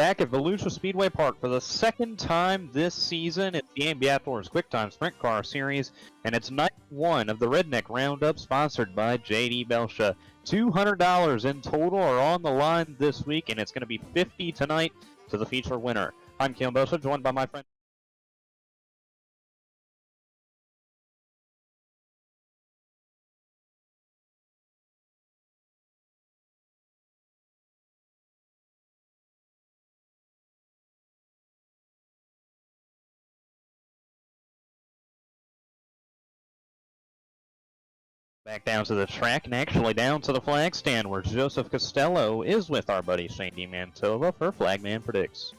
back at Volusia Speedway Park for the second time this season. It's the AMB Outdoors QuickTime Sprint Car Series, and it's night one of the Redneck Roundup, sponsored by JD Belsha. $200 in total are on the line this week, and it's going to be $50 tonight to the feature winner. I'm Kim Belsha, joined by my friend. Back down to the track and actually down to the flag stand where Joseph Costello is with our buddy Shane DiMantova for Flagman Predicts.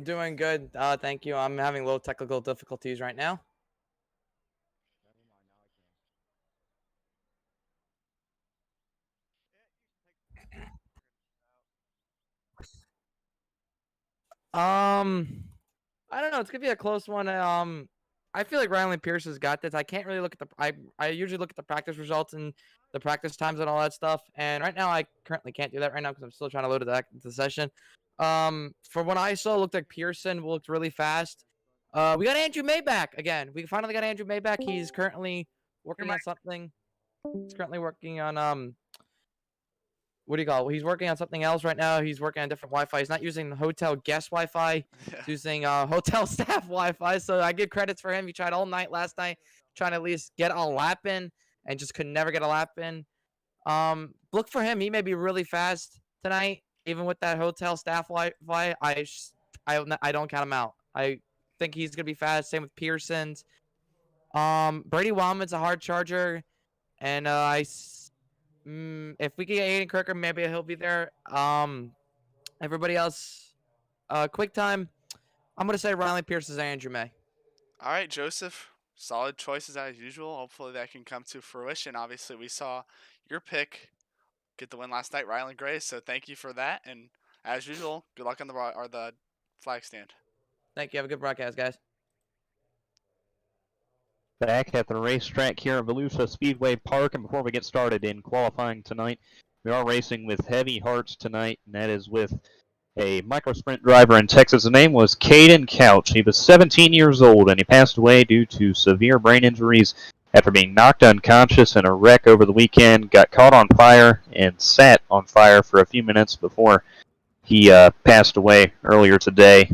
Doing good, thank you. I'm having a little technical difficulties right now. I don't know. It's gonna be a close one. I feel like Riley Pierce has got this. I can't really look at the. I usually look at the practice results and the practice times and all that stuff. And right now, I currently can't do that right now because I'm still trying to load the session. For what I saw, it looked like Pearson looked really fast. We got Andrew May back again. We finally got Andrew May back. He's currently working on something. He's currently working on what do you call it? He's working on something else right now. He's working on different Wi-Fi. He's not using the hotel guest Wi-Fi. He's using hotel staff Wi-Fi. So I give credits for him. He tried all night last night, trying to at least get a lap in, and just could never get a lap in. Look for him. He may be really fast tonight, even with that hotel staff Wi-Fi. I don't count him out. I think he's gonna be fast. Same with Pearson's. Brady Wildman's a hard charger, and if we can get Aiden Kirker, maybe he'll be there. Everybody else, quick time. I'm gonna say Riley Pierce is Andrew May. All right, Joseph. Solid choices as usual. Hopefully that can come to fruition. Obviously, we saw your pick get the win last night, Ryland Gray. So thank you for that. And as usual, good luck on the flag stand. Thank you. Have a good broadcast, guys. Back at the racetrack here at Volusia Speedway Park, and before we get started in qualifying tonight, we are racing with heavy hearts tonight, and that is with a micro sprint driver in Texas. His name was Caden Couch. He was 17 years old, and he passed away due to severe brain injuries after being knocked unconscious in a wreck over the weekend, got caught on fire, and sat on fire for a few minutes before he passed away earlier today.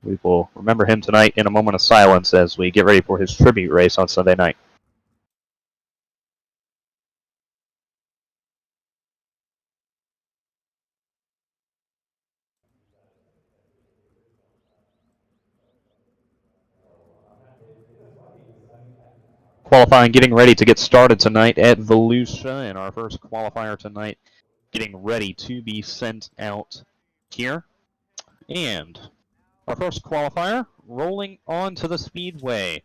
We will remember him tonight in a moment of silence as we get ready for his tribute race on Sunday night. Qualifying getting ready to get started tonight at Volusia, and our first qualifier tonight getting ready to be sent out here. And our first qualifier rolling onto the speedway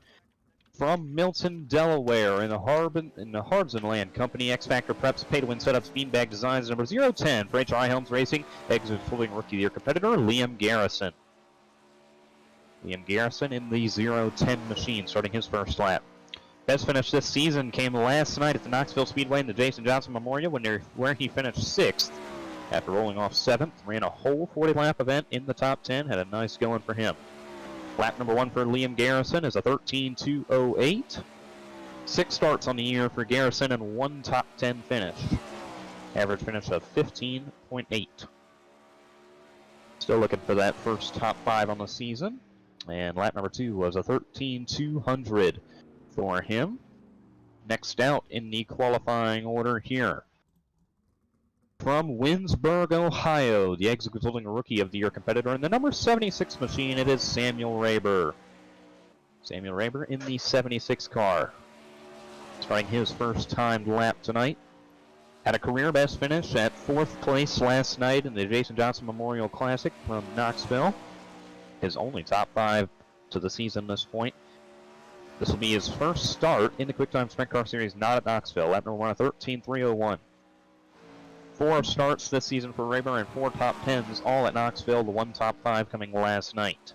from Milton, Delaware, in the Harbson Land Company, X Factor Preps, Pay to Win Setups, Beanbag Designs, number 010 for HRI Helms Racing, exit holding Rookie of the Year competitor, Liam Garrison. Liam Garrison in the 010 machine, starting his first lap. Best finish this season came last night at the Knoxville Speedway in the Jason Johnson Memorial, where he finished 6th after rolling off 7th. Ran a whole 40-lap event in the top 10, had a nice going for him. Lap number 1 for Liam Garrison is a 13:2:08. 6 starts on the year for Garrison and 1 top 10 finish. Average finish of 15.8. Still looking for that first top 5 on the season. And lap number 2 was a 13:200 for him. Next out in the qualifying order here, from Winsburg, Ohio, the exit holding Rookie of the Year competitor in the number 76 machine, it is Samuel Raber. Samuel Raber in the 76 car, starting his first timed lap tonight. Had a career best finish at 4th place last night in the Jason Johnson Memorial Classic from Knoxville. His only top 5 to the season at this point. This will be his first start in the QuickTime Sprint Car Series, not at Knoxville. Lap number 1, a 13:3:01. 4 starts this season for Raber and 4 top 10s, all at Knoxville, the 1 top 5 coming last night.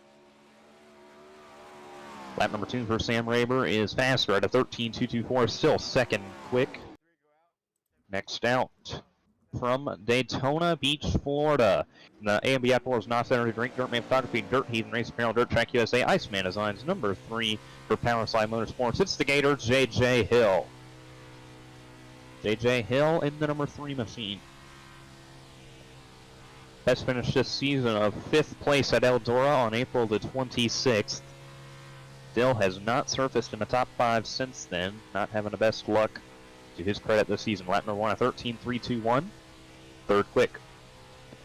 Lap number 2 for Sam Raber is faster at a 13.224, still second quick. Next out from Daytona Beach, Florida. The AMB Outdoors Knox Center Drink Dirt Man Photography, Dirt Heathen Race Apparel, Dirt Track USA, Iceman Designs, number 3 for Power Slide Motorsports. It's the Gator, J.J. Hill. J.J. Hill in the number 3 machine. Best finish this season of 5th place at Eldora on April the 26th. Still has not surfaced in the top 5 since then, not having the best luck to his credit this season. Lap number 1 at 13.321. Third quick.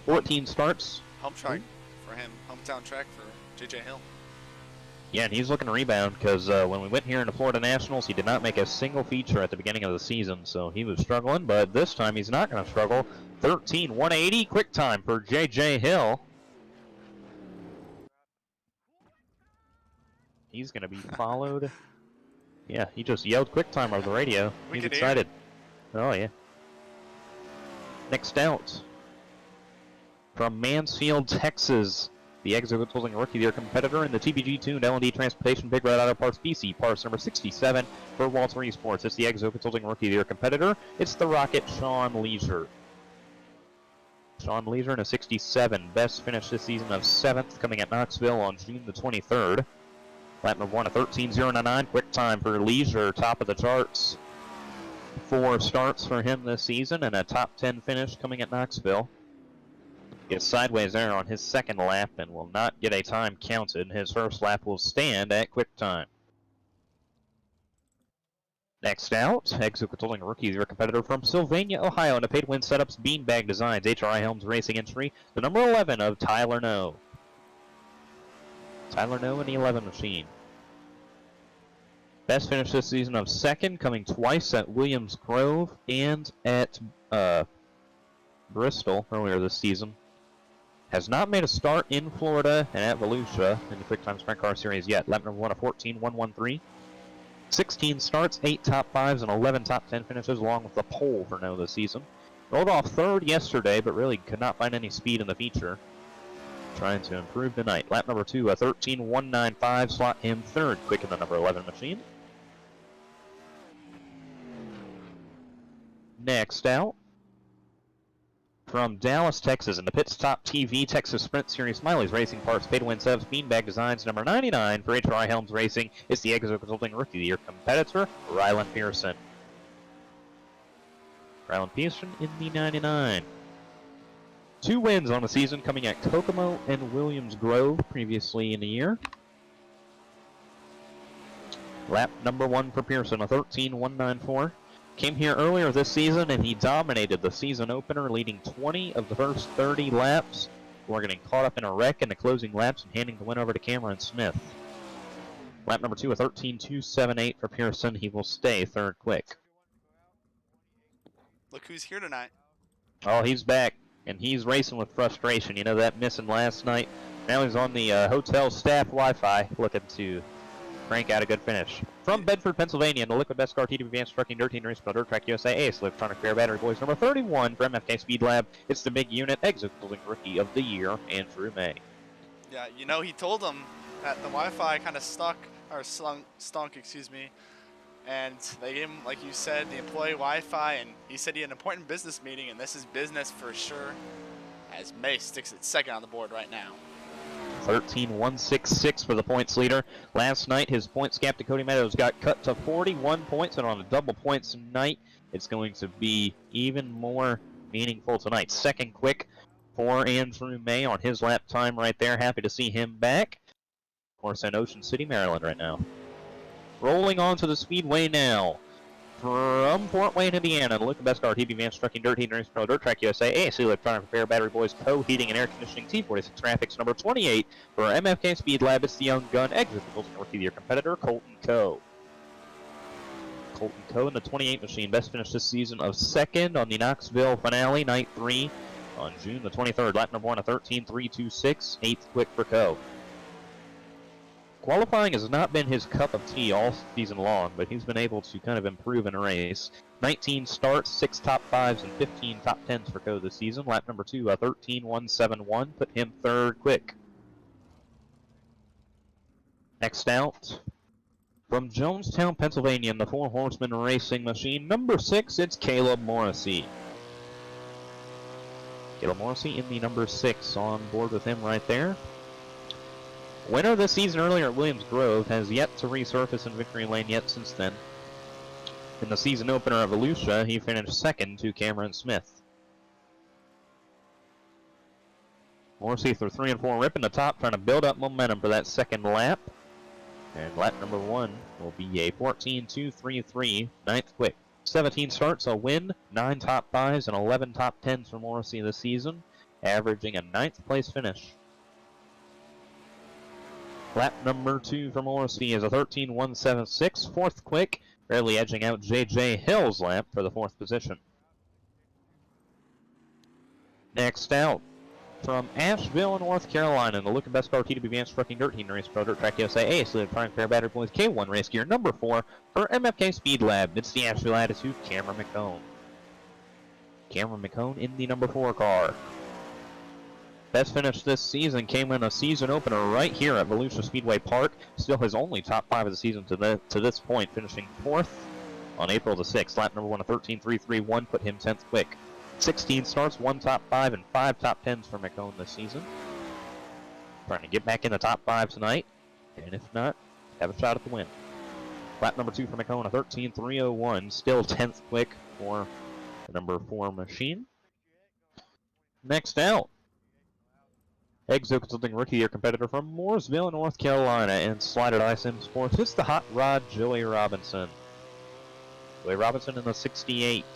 14 starts. Home track for him. Hometown track for J.J. Hill. Yeah, and he's looking to rebound because when we went here in the Florida Nationals, he did not make a single feature at the beginning of the season, so he was struggling, but this time he's not going to struggle. 13.180, quick time for J.J. Hill. He's going to be followed. Yeah, he just yelled quick time over the radio. He's excited. Oh, yeah. Next out, from Mansfield, Texas, the Exo Consulting Rookie of the Year competitor in the TBG tuned L&D Transportation Big Red Auto Parts BC, parts number 67 for Walter Esports. It's the Exo Consulting Rookie of the Year competitor. It's the Rocket, Sean Leisure. Sean Leisure in a 67, best finish this season of 7th, coming at Knoxville on June the 23rd. Lap number 1 at 13.099, quick time for Leisure, top of the charts. 4 starts for him this season and a top 10 finish coming at Knoxville. Gets sideways there on his second lap and will not get a time counted. His first lap will stand at quick time. Next out, Exo Consulting Rookie of the Year competitor from Sylvania, Ohio, in the Pay to Win Setups Beanbag Designs, HRI Helms Racing entry, the number 11 of Tyler No. Tyler No in the 11 machine. Best finish this season of 2nd, coming twice at Williams Grove and at Bristol earlier this season. Has not made a start in Florida and at Volusia in the Quick Time Sprint Car Series yet. Lap number 1 of 14.113. 16 starts, 8 top 5s, and 11 top 10 finishes, along with the pole for No this season. Rolled off 3rd yesterday, but really could not find any speed in the feature. Trying to improve tonight. Lap number 2, a 13.195, slot him 3rd, quick in the number 11 machine. Next out, from Dallas, Texas, in the Pit Stop TV Texas Sprint Series Smiley's Racing Parts Pay to Win Subs Beanbag Designs number 99 for HRI Helms Racing. It's the Exo Consulting Rookie of the Year competitor, Ryland Pearson. Ryland Pearson in the 99. 2 wins on the season coming at Kokomo and Williams Grove previously in the year. Lap number 1 for Pearson, a 13.194. Came here earlier this season and he dominated the season opener, leading 20 of the first 30 laps. We're getting caught up in a wreck in the closing laps and handing the win over to Cameron Smith. Lap number 2, a 13.278 for Pearson. He will stay 3rd quick. Look who's here tonight. Oh, he's back, and he's racing with frustration. You know that missing last night? Now he's on the hotel staff Wi-Fi looking to crank out a good finish. From Bedford, Pennsylvania, in the Liquid Best Car TDP Advanced Trucking Dirt Team Race Dirt Track USA Ace Electronic Fair Battery Boys number 31 for MFK Speed Lab. It's the big unit Exo Consulting Rookie of the Year, Andrew May. Yeah, you know, he told him that the Wi-Fi kind of stunk, excuse me. And they gave him, like you said, the employee Wi-Fi, and he said he had an important business meeting, and this is business for sure, as May sticks at 2nd on the board right now. 13.166 for the points leader. Last night, his points gap to Cody Meadows got cut to 41 points, and on a double points night, it's going to be even more meaningful tonight. 2nd quick for Andrew May on his lap time right there. Happy to see him back. Of course, in Ocean City, Maryland right now. Rolling on to the Speedway now. From Fort Wayne, Indiana, the Liquid Best Car TV Advanced Trucking Dirt Heating Race Pro Dirt Track USA ASC Electronic Repair Battery Boys Co. Heating and Air Conditioning T46 Graphics number 28 for MFK Speed Lab. It's the Young Gun Exit Consulting Rookie of your competitor, Colton Coe. Colton Coe in the 28 machine. Best finish this season of 2nd on the Knoxville finale, night 3 on June the 23rd. Lap number 1 a 13.326. 8th quick for Coe. Qualifying has not been his cup of tea all season long, but he's been able to kind of improve in a race. 19 starts, 6 top 5s, and 15 top 10s for Coe this season. Lap number 2, a 13.171, put him 3rd quick. Next out, From Jonestown, Pennsylvania, in the Four Horsemen Racing Machine, number 6, it's Caleb Morrissey. Caleb Morrissey in the number 6, on board with him right there. Winner this season earlier at Williams Grove, has yet to resurface in victory lane yet since then. In the season opener at Volusia, he finished second to Cameron Smith. Morrissey through 3 and 4, ripping the top, trying to build up momentum for that second lap. And lap number 1 will be a 14.233, 9th quick. 17 starts, a win, 9 top 5s, and 11 top 10s for Morrissey this season, averaging a 9th place finish. Lap number 2 for Morrissey is a 13.176, 4th quick, barely edging out J.J. Hill's lap for the 4th position. Next out, from Asheville, North Carolina, in the Look at Best Car TW Advanced Trucking Dirt Team Race Pro Dirt Track USA, so Frank Fair Battery Boys K1 race gear number 4 for MFK Speed Lab. It's the Asheville Attitude, Cameron McCone. Cameron McCone in the number 4 car. Best finish this season came in a season opener right here at Volusia Speedway Park. Still his only top 5 of the season to this point, finishing 4th on April the 6th. Lap number 1 of 13.331 put him 10th quick. 16 starts, 1 top 5, and 5 top 10s for McCone this season. Trying to get back in the top 5 tonight, and if not, have a shot at the win. Lap number 2 for McCone, a 13.301, still 10th quick for the number 4 machine. Next out, Exo Consulting Rookie Year competitor from Mooresville, North Carolina, and Slided ISM Sports. It's the hot rod Joey Robinson. Joey Robinson in the 68.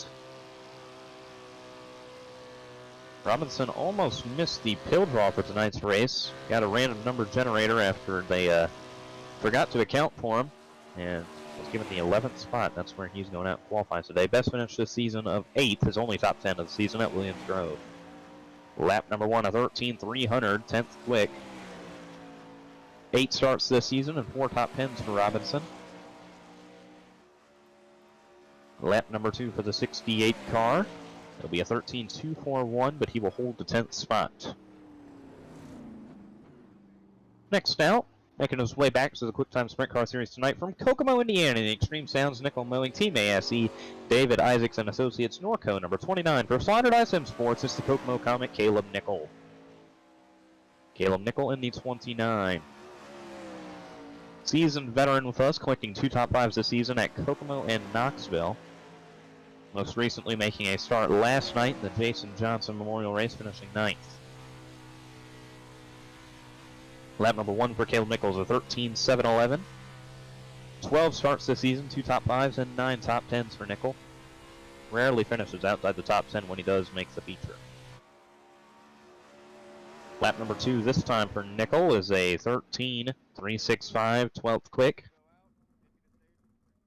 Robinson almost missed the pill draw for tonight's race. Got a random number generator after they forgot to account for him, and was given the 11th spot. That's where he's going out and qualifies today. Best finish this season of 8th, his only top 10 of the season at Williams Grove. Lap number 1 of 13.300, 10th quick. 8 starts this season and 4 top 10s for Robinson. Lap number 2 for the 68 car. It'll be a 13.241, but he will hold the 10th spot. Next out, making his way back to the Quick Time Sprint Car Series tonight from Kokomo, Indiana, the Extreme Sounds Nickel Mowing Team ASE, David Isaacs and Associates Norco, number 29. For Slided ISM Sports, it's the Kokomo Comet, Caleb Nickel. Caleb Nickel in the 29. Seasoned veteran with us, collecting 2 top 5s this season at Kokomo and Knoxville. Most recently making a start last night in the Jason Johnson Memorial Race, finishing 9th. Lap number 1 for Caleb Nichols, a 13.711. 12 starts this season, 2 top 5s and 9 top 10s for Nickel. Rarely finishes outside the top 10. When he does, makes the feature. Lap number 2 this time for Nickel is a 13.365, 12th quick.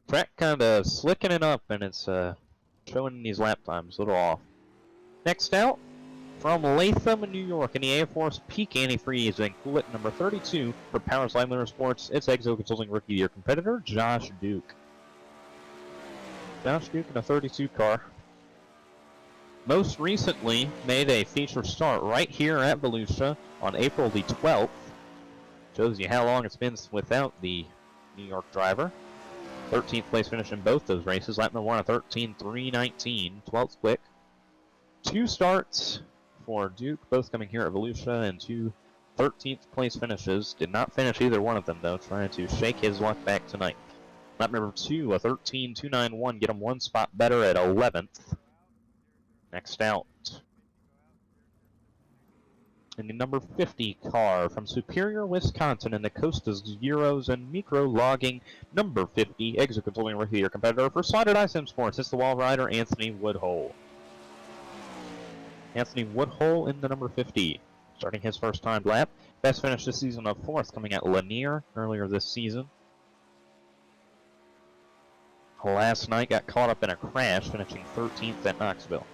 Track kind of slicking it up, and it's showing these lap times a little off. Next out, from Latham, New York, in the Air Force Peak Antifreeze and Cool It number 32 for Power Slide Motorsports, it's Exo Consulting Rookie Year competitor Josh Duke. Josh Duke in a 32 car. Most recently made a feature start right here at Volusia on April the 12th. Shows you how long it's been without the New York driver. 13th place finish in both those races. Lap number 1 at 13.319, 12th quick. 2 starts for Duke, both coming here at Volusia, and 2 13th place finishes. Did not finish either one of them, though, trying to shake his luck back tonight. Lap number 2, a 13.291, get him 1 spot better at 11th. Next out, in the number 50 car from Superior, Wisconsin, in the Costa Zeros and Micro Logging, number 50, Exo Consulting Rookie Year competitor for Slided ISM Sports. It's the wall rider, Anthony Woodhull. Anthony Woodhull in the number 50, starting his first time lap. Best finish this season of 4th, coming at Lanier earlier this season. Last night got caught up in a crash, finishing 13th at Knoxville.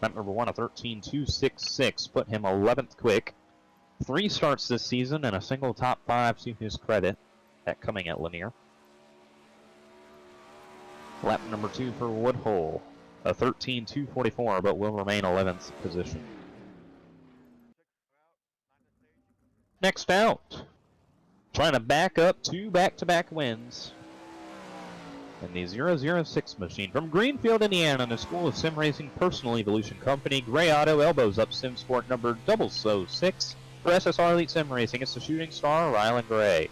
Lap number 1, a 13.266, put him 11th quick. 3 starts this season and a single top 5 to his credit, that coming at Lanier. Lap number 2 for Woodhull, a 13.244, but will remain 11th position. Next out, trying to back up 2 back-to-back wins And the 006 machine from Greenfield, Indiana, in the School of Sim Racing Personal Evolution Company, Gray Auto, elbows up, Sim Sport number 006 for SSR Elite Sim Racing. It's the shooting star, Rylan Gray.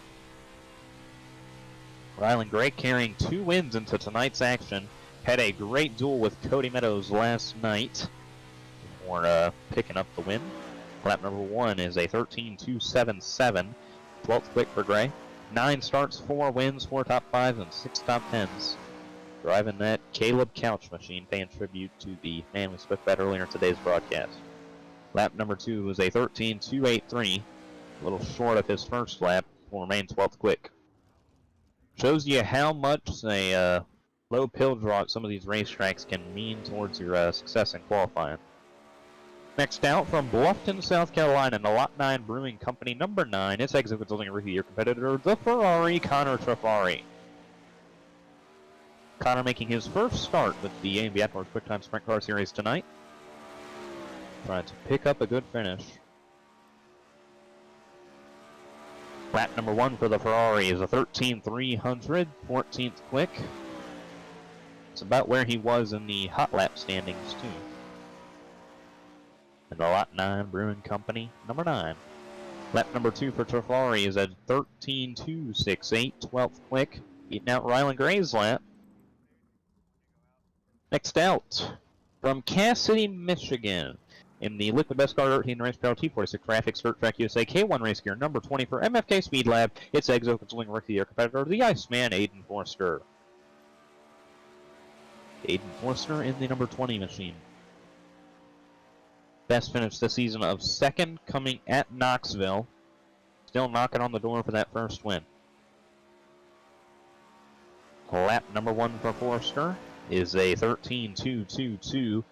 Rylan Gray carrying 2 wins into tonight's action. Had a great duel with Cody Meadows last night before picking up the win. Lap number 1 is a 13.277, 12th quick for Gray. 9 starts, 4 wins, 4 top 5s, and 6 top 10s. Driving that Caleb Couch machine, paying tribute to the man we spoke about earlier in today's broadcast. Lap number 2 was a 13.283, a little short of his first lap, will remain 12th quick. Shows you how much a low pill draw at some of these racetracks can mean towards your success in qualifying. Next out from Bluffton, South Carolina, the Lot 9 Brewing Company, number 9. Its exit consulting rookie year competitor, the Ferrari, Connor Trafari. Connor making his first start with the AMB Outdoors Quick Time Sprint Car Series tonight. Trying to pick up a good finish. Lap number 1 for the Ferrari is a 13.300, 14th quick. It's about where he was in the hot lap standings, too. And the Lot 9 Brewing Company, number 9. Lap number 2 for Trafari is a 13.268, 12th quick, beating out Rylan Gray's lap. Next out, from Cass City, Michigan, in the Liquid Best Car 13 Race Power T46 Graphics Dirt Track USA K1 Race Gear, number 20 for MFK Speed Lab, its Exo Consulting Rookie Year competitor, the Iceman, Aiden Forster. Aiden Forster in the number 20 machine. Best finish this season of 2nd, coming at Knoxville. Still knocking on the door for that first win. Lap number 1 for Forster is a 13.222,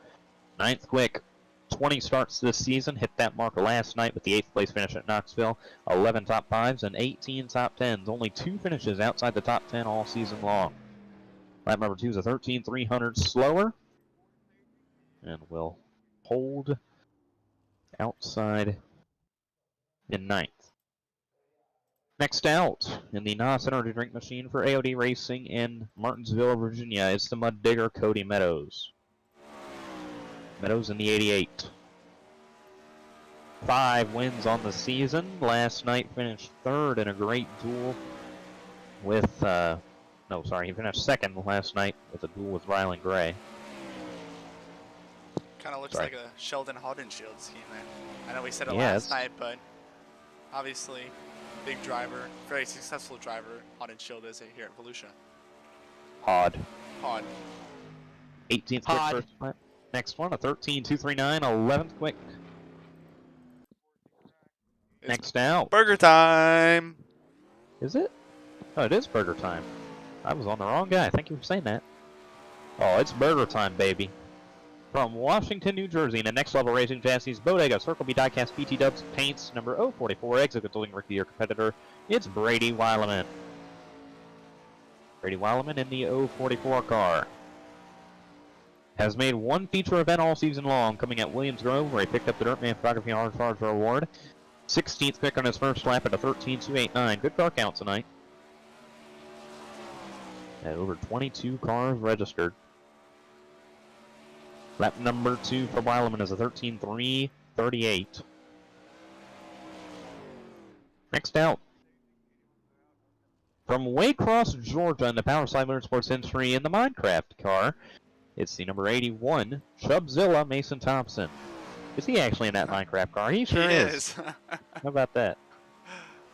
9th quick. 20 starts this season, hit that mark last night with the 8th place finish at Knoxville. 11 top 5s and 18 top 10s. Only 2 finishes outside the top 10 all season long. Lap number 2 is a 13.300 slower. And will hold outside in 9th. Next out, in the NOS Energy Drink Machine for AOD Racing in Martinsville, Virginia, it's the Mud Digger Cody Meadows. Meadows in the 88. 5 wins on the season. Last night finished 3rd in a great duel with, he finished 2nd last night with a duel with Rylan Gray. Kind of looks like a Sheldon Haudenschild scheme there. I know we said it last night, but obviously, big driver, very successful driver, Haudenschild is here at Volusia. Hod. 18th quick first lap. Next one, a 13.239, 11th quick. Next out. Burger time! Is it? Oh, it is burger time. I was on the wrong guy. Thank you for saying that. Oh, it's burger time, baby. From Washington, New Jersey, in the Next Level Racing Chassis, Bodega, Circle B Diecast, BT Dubs, Paints, number 044, Exit Consulting Rookie Year competitor, it's Brady Weileman. Brady Weileman in the 044 car. Has made 1 feature event all season long, coming at Williams Grove, where he picked up the Dirtman Photography Arbitrage Award. 16th pick on his first lap at a 13.289. Good car count tonight. At over 22 cars registered. Lap number 2 for Weileman is a 13.338. Next out. From Waycross, Georgia, in the Power Slide Motorsports Entry in the Minecraft car, it's the number 81, Chubzilla Mason Thompson. Is he actually in that Minecraft car? He sure is. How about that?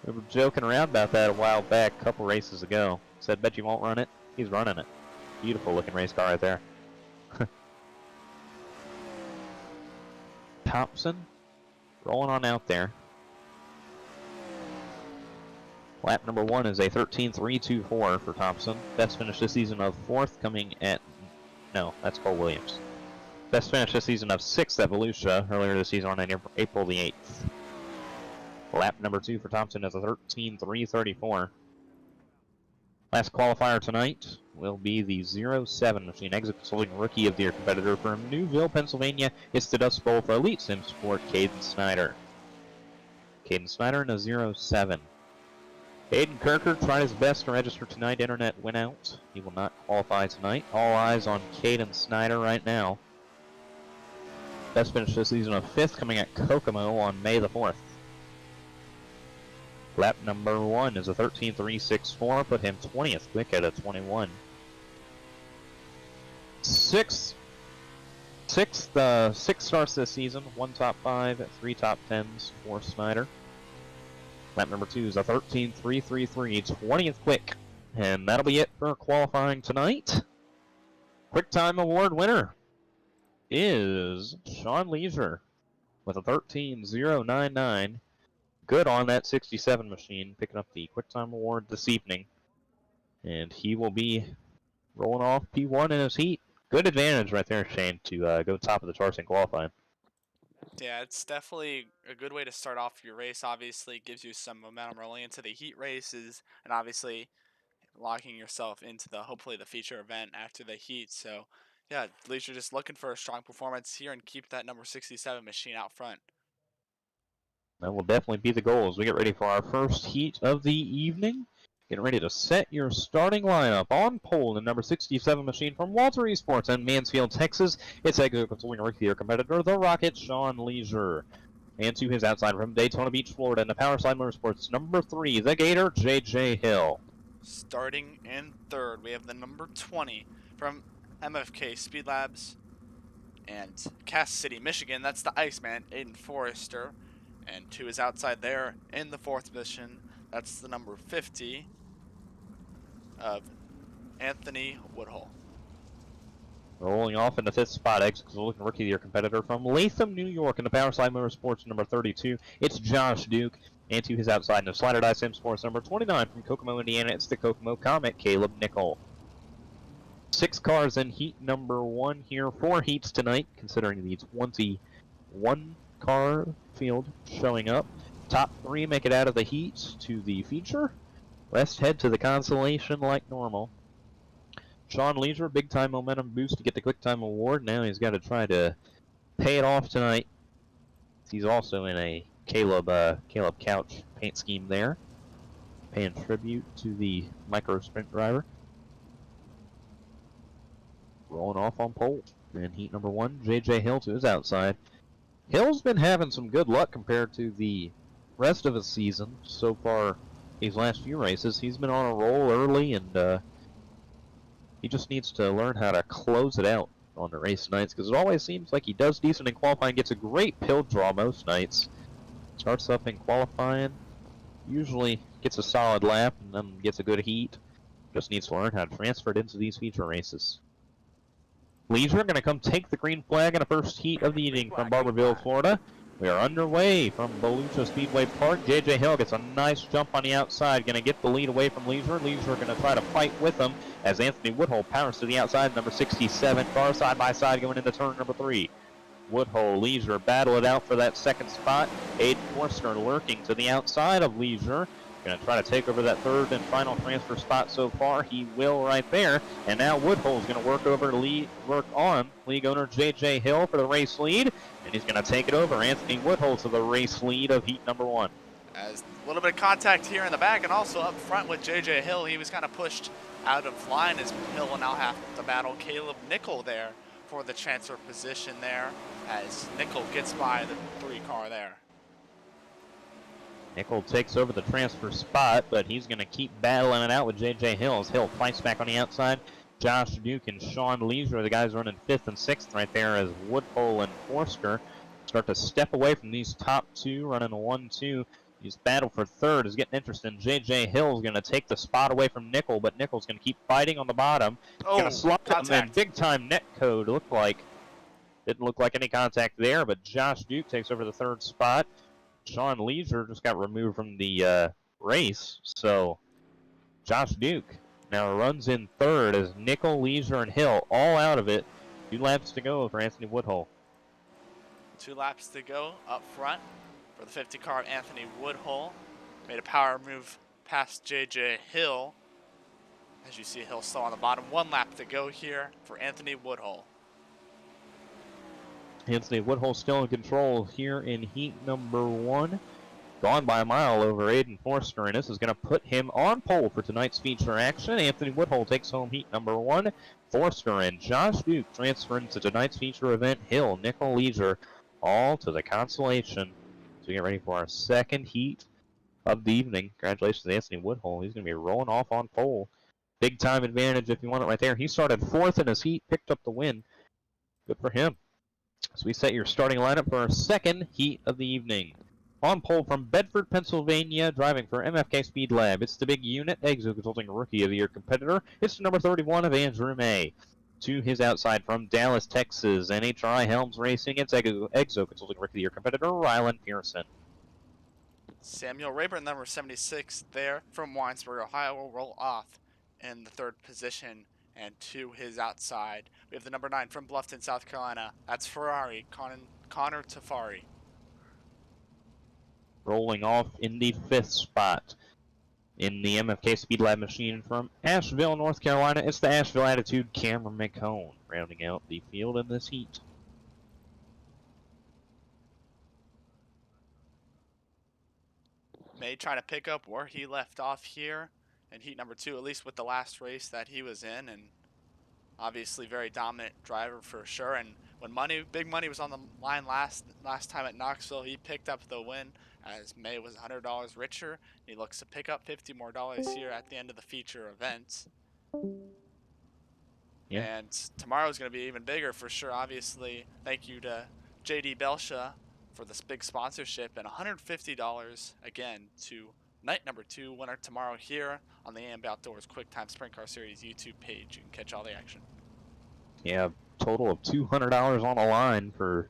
We were joking around about that a while back, a couple races ago. Said, bet you won't run it. He's running it. Beautiful looking race car right there. Thompson rolling on out there. Lap number 1 is a 13.324 for Thompson. Best finish this season of 4th, coming at... No, that's Cole Williams. Best finish this season of 6th at Volusia earlier this season on April the 8th. Lap number 2 for Thompson is a 13.334. Last qualifier tonight will be the 07 machine, Exit Consulting Rookie of the Year competitor from Newville, Pennsylvania. It's the Dust Bowl for Elite Sim Sport, Caden Snyder. Caden Snyder in a 07. Aiden Kirker tried his best to register tonight. Internet went out. He will not qualify tonight. All eyes on Caden Snyder right now. Best finish this season of 5th, coming at Kokomo on May the 4th. Lap number 1 is a 13.364, put him 20th quick at a 21. Six starts this season, 1 top 5, 3 top 10s for Snyder. Lap number 2 is a 13.333, 20th quick. And that'll be it for qualifying tonight. Quick Time Award winner is Sean Leisure with a 13.099. Good on that 67 machine, picking up the Quick Time Award this evening. And he will be rolling off P1 in his heat. Good advantage right there, Shane, to go top of the charts in qualifying. Yeah, it's definitely a good way to start off your race. Obviously, it gives you some momentum rolling into the heat races, and obviously locking yourself into hopefully the feature event after the heat. So, yeah, at least you're just looking for a strong performance here and keep that number 67 machine out front. That will definitely be the goal as we get ready for our first heat of the evening. Getting ready to set your starting lineup on pole in number 67 machine from Walter Esports in Mansfield, Texas. It's Exo Consoling Rookie Year competitor, the Rocket, Sean Leisure. And to his outside from Daytona Beach, Florida, in the Powerslide Motorsports, number 3, the Gator, JJ Hill. Starting in 3rd, we have the number 20 from MFK Speed Labs and Cass City, Michigan. That's the Iceman, Aiden Forrester. And to his outside there in the 4th position, that's the number 50 of Anthony Woodhull. Rolling off in the 5th spot, Exo Rookie of the Year competitor from Latham, New York, in the Powerslide Motorsports, number 32. It's Josh Duke. And to his outside in the Slider Die Sim Sports, number 29 from Kokomo, Indiana. It's the Kokomo Comet, Caleb Nickel. 6 cars in heat number 1 here. 4 heats tonight, considering the 21 car field showing up. Top 3 make it out of the heats to the feature. Rest head to the consolation like normal. Sean Leisure, big time momentum boost to get the Quick Time Award. Now he's got to try to pay it off tonight. He's also in a Caleb Couch paint scheme there, paying tribute to the micro sprint driver. Rolling off on pole in heat number 1, JJ Hill to his outside. Hill's been having some good luck compared to the rest of his season so far. These last few races, he's been on a roll early, and he just needs to learn how to close it out on the race nights, because it always seems like he does decent in qualifying, gets a great pill draw most nights. Starts up in qualifying, usually gets a solid lap, and then gets a good heat. Just needs to learn how to transfer it into these feature races. Leisure going to come take the green flag in the first heat of the evening from Barberville, Florida. We are underway from Volusia Speedway Park. JJ Hill gets a nice jump on the outside, going to get the lead away from Leisure. Leisure going to try to fight with him as Anthony Woodhull powers to the outside, number 67. Car side by side going into turn number 3. Woodhull, Leisure battle it out for that 2nd spot. Aiden Forster lurking to the outside of Leisure. Going to try to take over that 3rd and final transfer spot so far. He will right there. And now Woodhull is going to work on league owner JJ Hill for the race lead. And he's going to take it over. Anthony Woodhull to the race lead of heat number 1. As a little bit of contact here in the back and also up front with JJ Hill. He was kind of pushed out of line as Hill will now have to battle Caleb Nickel there for the transfer position there, as Nickel gets by the 3 car there. Nickel takes over the transfer spot, but he's going to keep battling it out with JJ Hill as Hill fights back on the outside. Josh Duke and Sean Leisure, the guys running 5th and 6th right there, as Woodhull and Forster start to step away from these top 2, running a 1-2. His battle for 3rd is getting interesting. JJ Hill is going to take the spot away from Nickel, but Nickel's going to keep fighting on the bottom. Going to slide him in. Big time net code. Didn't look like any contact there, but Josh Duke takes over the 3rd spot. Sean Leisure just got removed from the race, so Josh Duke now runs in 3rd as Nickel, Leisure, and Hill all out of it. 2 laps to go for Anthony Woodhull. 2 laps to go up front for the 50 car of Anthony Woodhull. Made a power move past JJ Hill. As you see, Hill still on the bottom. 1 lap to go here for Anthony Woodhull. Anthony Woodhull still in control here in heat number 1. gone by a mile over Aiden Forster, and this is going to put him on pole for tonight's feature action. Anthony Woodhull takes home heat number 1. Forster and Josh Duke transfer into tonight's feature event. Hill, Nickel, Leisure, all to the consolation. So we get ready for our second heat of the evening. Congratulations to Anthony Woodhull. He's going to be rolling off on pole. Big time advantage if you want it right there. He started 4th in his heat, picked up the win. Good for him. So we set your starting lineup for our second heat of the evening. On pole from Bedford, Pennsylvania, driving for MFK Speed Lab. It's the big unit, Exo Consulting Rookie of the Year competitor. It's the number 31 of Andrew May. To his outside from Dallas, Texas, NHRI Helms Racing. It's Exo Consulting Rookie of the Year competitor, Rylan Pearson. Samuel Rayburn, number 76, there from Winesburg, Ohio, will roll off in the 3rd position. And to his outside, we have the number 9 from Bluffton, South Carolina. That's Ferrari, Connor Tafari. Rolling off in the 5th spot in the MFK Speed Lab machine from Asheville, North Carolina. It's the Asheville Attitude, Cameron McCone, rounding out the field in this heat. May trying to pick up where he left off here in heat number 2, at least with the last race that he was in, and obviously very dominant driver for sure. And when big money was on the line last time at Knoxville, he picked up the win as May was $100 richer. He looks to pick up $50 more here at the end of the feature event. Yeah. And tomorrow's going to be even bigger for sure. Obviously, thank you to JD Belsha for this big sponsorship, and $150 again to night number 2 winner tomorrow here on the AMB Outdoors Quick Time Sprint Car Series YouTube page. You can catch all the action. Yeah, total of $200 on the line for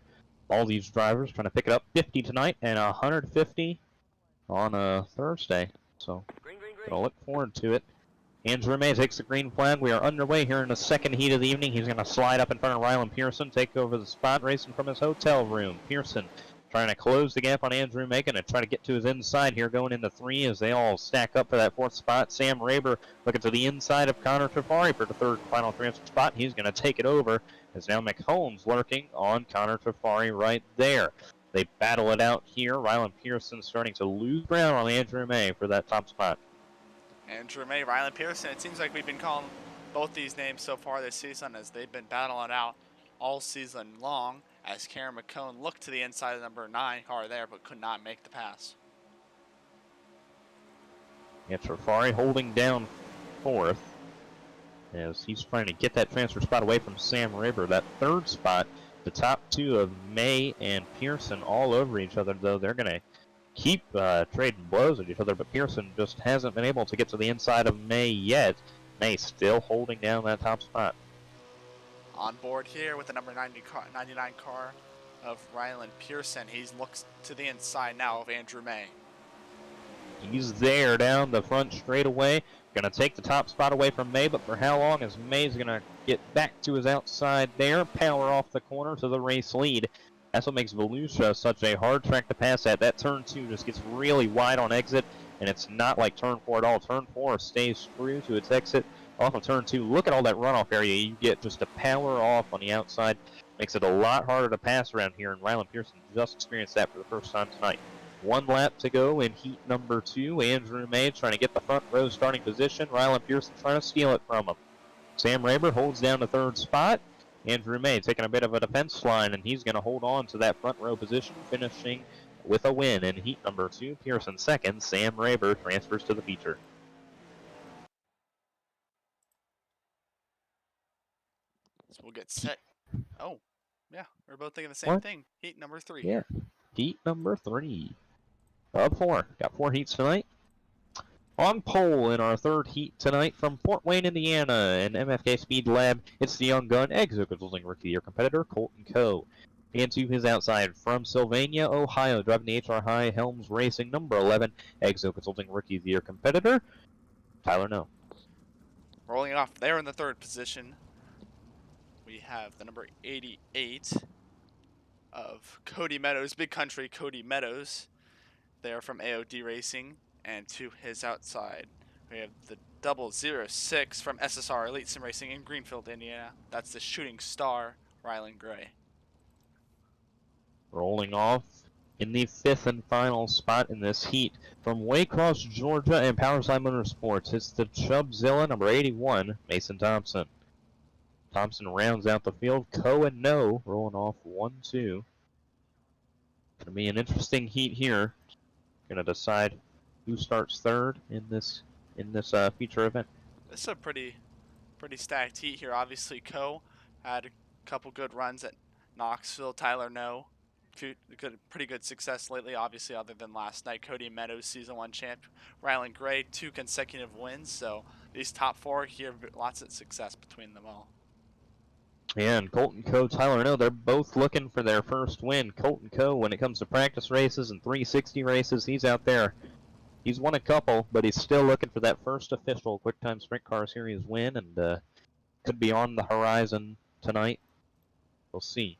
all these drivers trying to pick it up. 50 tonight and 150 on a Thursday. So gonna look forward to it. Andrew May takes the green flag. We are underway here in the second heat of the evening. He's gonna slide up in front of Rylan Pearson, take over the spot, racing from his hotel room. Pearson trying to close the gap on Andrew May, and try to get to his inside here going into 3 as they all stack up for that 4th spot. Sam Rayburn looking to the inside of Connor Tafari for the 3rd final transfer spot. He's going to take it over as now McCombs lurking on Connor Tafari right there. They battle it out here. Rylan Pearson starting to lose ground on Andrew May for that top spot. Andrew May, Rylan Pearson. It seems like we've been calling both these names so far this season as they've been battling out all season long, as Karen McCone looked to the inside of the number 9 car there, but could not make the pass. Yeah, Tafari holding down 4th as he's trying to get that transfer spot away from Sam Rayburn. That 3rd spot, the top 2 of May and Pearson all over each other, though they're going to keep trading blows at each other, but Pearson just hasn't been able to get to the inside of May yet. May still holding down that top spot. On board here with the number 99 car of Rylan Pearson. He looks to the inside now of Andrew May. He's there down the front straightaway. Going to take the top spot away from May, but for how long is May's going to get back to his outside there, power off the corner to the race lead. That's what makes Volusia such a hard track to pass at. That turn 2 just gets really wide on exit, and it's not like turn 4 at all. Turn 4 stays true to its exit. Off of turn 2, look at all that runoff area you get just to power off on the outside. Makes it a lot harder to pass around here, and Rylan Pearson just experienced that for the first time tonight. 1 lap to go in heat number 2. Andrew May trying to get the front row starting position. Rylan Pearson trying to steal it from him. Sam Rayburn holds down the 3rd spot. Andrew May taking a bit of a defense line, and he's going to hold on to that front row position, finishing with a win in heat number 2. Pearson 2nd. Sam Rayburn transfers to the feature. So we'll get set. Oh, yeah, we're both thinking the same thing. Heat number 3. Yeah, heat number 3 of 4. Got 4 heats tonight. On pole in our 3rd heat tonight from Fort Wayne, Indiana, and MFK Speed Lab, it's the young gun, Exo Consulting Rookie of the Year competitor, Colton Coe. And to his outside from Sylvania, Ohio, driving the HR High Helms Racing, number 11, Exo Consulting Rookie of the Year competitor, Tyler No. Rolling off there in the 3rd position, we have the number 88 of Cody Meadows, Big Country Cody Meadows. They're from AOD Racing. And to his outside, we have the 006 from SSR Elite Sim Racing in Greenfield, Indiana. That's the Shooting Star, Rylan Gray. Rolling off in the 5th and final spot in this heat. From Waycross, Georgia, and Powerside Motorsports, it's the Chubbzilla, number 81, Mason Thompson. Thompson rounds out the field. Coe and No rolling off 1-2. Gonna be an interesting heat here. Gonna decide who starts third in this feature event. This is a pretty stacked heat here. Obviously, Coe had a couple good runs at Knoxville. Tyler No, pretty good success lately. Obviously, other than last night, Cody Meadows, season 1 champ. Rylan Gray, 2 consecutive wins. So these top 4 here, lots of success between them all. And Colton Coe, Tyler No, they're both looking for their first win. Colton Coe, when it comes to practice races and 360 races, he's out there. He's won a couple, but he's still looking for that first official Quick Time Sprint Car Series win, and could be on the horizon tonight. We'll see.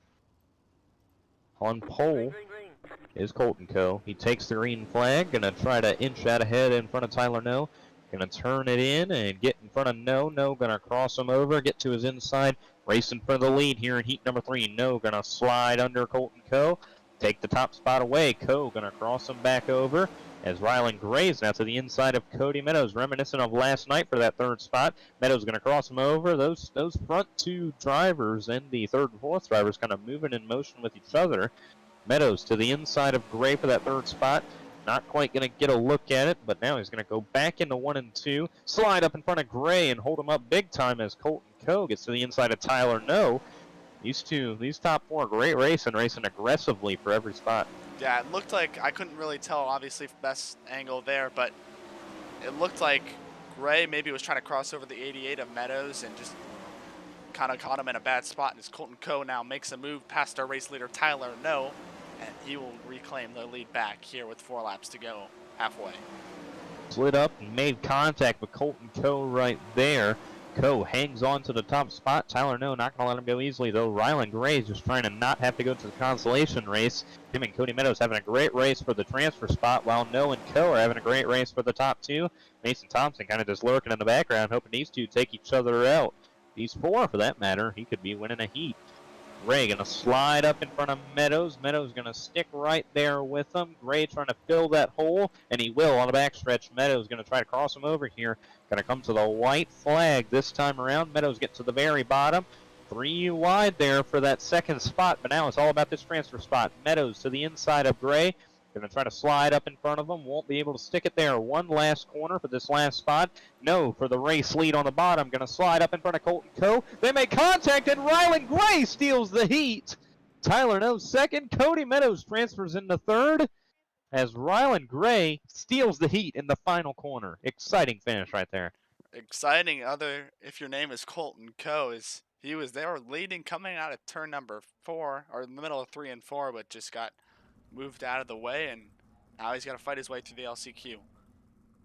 On pole is Colton Coe. He takes the green flag, gonna try to inch out ahead in front of Tyler No. Gonna turn it in and get in front of No. No gonna cross him over, get to his inside, racing for the lead here in heat number 3. No gonna slide under Colton Coe, take the top spot away. Coe gonna cross him back over as Rylan Gray's now to the inside of Cody Meadows, reminiscent of last night for that 3rd spot. Meadows gonna cross him over. Those front 2 drivers and the 3rd and 4th drivers kind of moving in motion with each other. Meadows to the inside of Gray for that 3rd spot. Not quite going to get a look at it, but now he's going to go back into 1 and 2, slide up in front of Gray and hold him up big time as Colton Coe gets to the inside of Tyler No. These top 4, great racing aggressively for every spot. Yeah, it looked like, I couldn't really tell, obviously, best angle there, but it looked like Gray maybe was trying to cross over the 88 of Meadows and just kind of caught him in a bad spot. And as Colton Coe now makes a move past our race leader Tyler No, and he will reclaim the lead back here with 4 laps to go, halfway. Slid up and made contact with Colton Coe right there. Coe hangs on to the top spot. Tyler No not going to let him go easily, though. Rylan Gray just trying to not have to go to the consolation race. Him and Cody Meadows having a great race for the transfer spot, while No and Coe are having a great race for the top 2. Mason Thompson kind of just lurking in the background, hoping these 2 take each other out. These 4, for that matter, he could be winning a heat. Gray gonna slide up in front of Meadows. Meadows gonna stick right there with him. Gray trying to fill that hole, and he will on the backstretch. Meadows gonna try to cross him over here. Gonna come to the white flag this time around. Meadows get to the very bottom. 3 wide there for that 2nd spot, but now it's all about this transfer spot. Meadows to the inside of Gray. Gonna try to slide up in front of him. Won't be able to stick it there. 1 last corner for this last spot. No for the race lead on the bottom. Gonna slide up in front of Colton Coe. They make contact and Rylan Gray steals the heat. Tyler No 2nd. Cody Meadows transfers into 3rd as Rylan Gray steals the heat in the final corner. Exciting finish right there. Exciting. If your name is Colton Coe, they were leading coming out of turn number 4, or in the middle of 3 and 4, but just got moved out of the way, and now he's got to fight his way through the LCQ.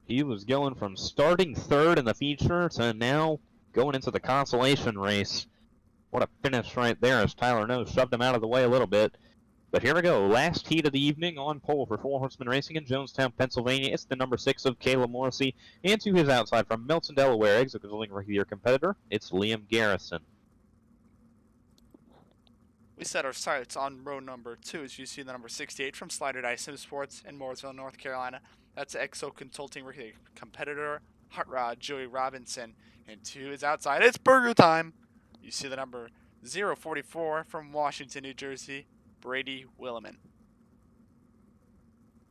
He was going from starting 3rd in the feature to now going into the consolation race. What a finish right there as Tyler No shoved him out of the way a little bit. But here we go, last heat of the evening on pole for 4 Horsemen Racing in Jonestown, Pennsylvania. It's the number 6 of Caleb Morrissey, and to his outside from Milton, Delaware, executing Rookie of the Year competitor, it's Liam Garrison. We set our sights on row number 2 as you see the number 68 from Slider Dice Sim Sports in Mooresville, North Carolina. That's Exo Consulting Rookie competitor Hot Rod Joey Robinson. And to his outside, it's burger time. You see the number 044 from Washington, New Jersey, Brady Williman.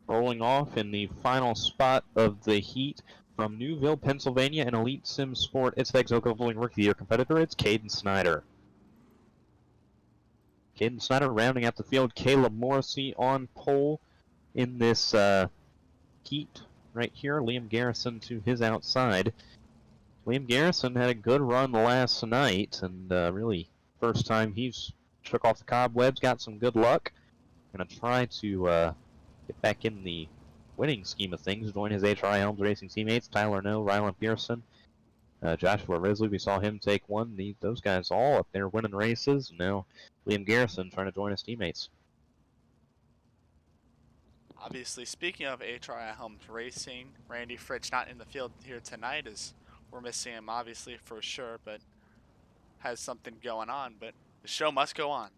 Rolling off in the final spot of the heat from Newville, Pennsylvania, and Elite Sim Sport, it's Exo Consulting Rookie of the Year competitor, it's Caden Snyder. Caden Snyder rounding out the field. Caleb Morrissey on pole in this heat right here. Liam Garrison to his outside. Liam Garrison had a good run last night, and really first time he's shook off the cobwebs, got some good luck. Gonna try to get back in the winning scheme of things, join his HRI Helms Racing teammates, Tyler No, Rylan Pearson, Joshua Risley, we saw him take 1. Those guys all up there winning races. Now Liam Garrison trying to join his teammates. Obviously, speaking of HRI Helms Racing, Randy Fritch not in the field here tonight as we're missing him obviously for sure, but has something going on, but the show must go on.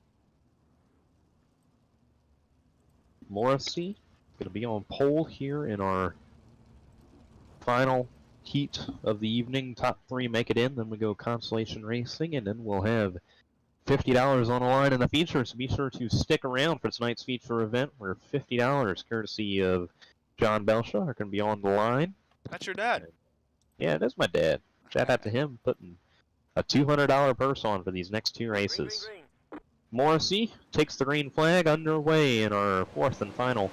Morrissey going to be on pole here in our final heat of the evening. Top 3 make it in, then we go Constellation Racing, and then we'll have $50 on the line in the feature, so be sure to stick around for tonight's feature event where $50 courtesy of John Belshaw are going to be on the line. That's your dad. Yeah, that's my dad. Shout out to him putting a $200 purse on for these next 2 races. Morrissey takes the green flag underway in our 4th and final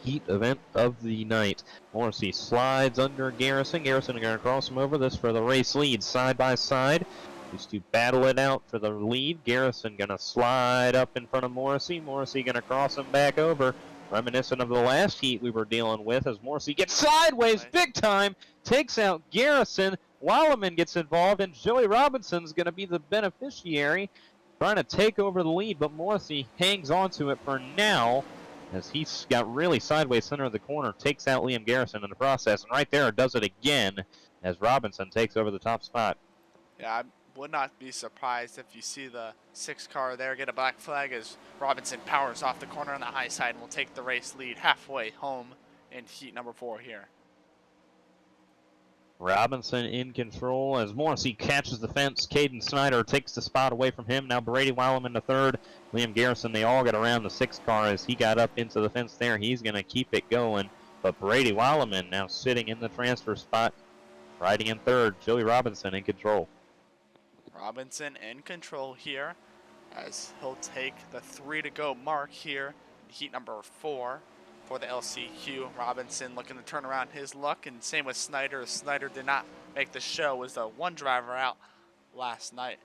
heat event of the night. Morrissey slides under Garrison. Garrison are going to cross him over. This for the race lead, side by side. These two battle it out for the lead. Garrison going to slide up in front of Morrissey. Morrissey going to cross him back over. Reminiscent of the last heat we were dealing with as Morrissey gets sideways big time, takes out Garrison. Wallerman gets involved, and Joey Robinson's going to be the beneficiary, trying to take over the lead, but Morrissey hangs on to it for now as he's got really sideways center of the corner, takes out Liam Garrison in the process, and right there does it again as Robinson takes over the top spot. Yeah, I would not be surprised if you see the 6 car there get a black flag as Robinson powers off the corner on the high side and will take the race lead halfway home in heat number 4 here. Robinson in control as Morrissey catches the fence. Caden Snyder takes the spot away from him. Now Brady Wildman the 3rd. Liam Garrison, they all get around the 6 car as he got up into the fence there. He's going to keep it going. But Brady Wildman now sitting in the transfer spot, riding in 3rd. Joey Robinson in control. Robinson in control here as he'll take the 3 to go mark here in heat number 4 for the LCQ. Robinson looking to turn around his luck, and same with Snyder. Snyder did not make the show, was the 1 driver out last night.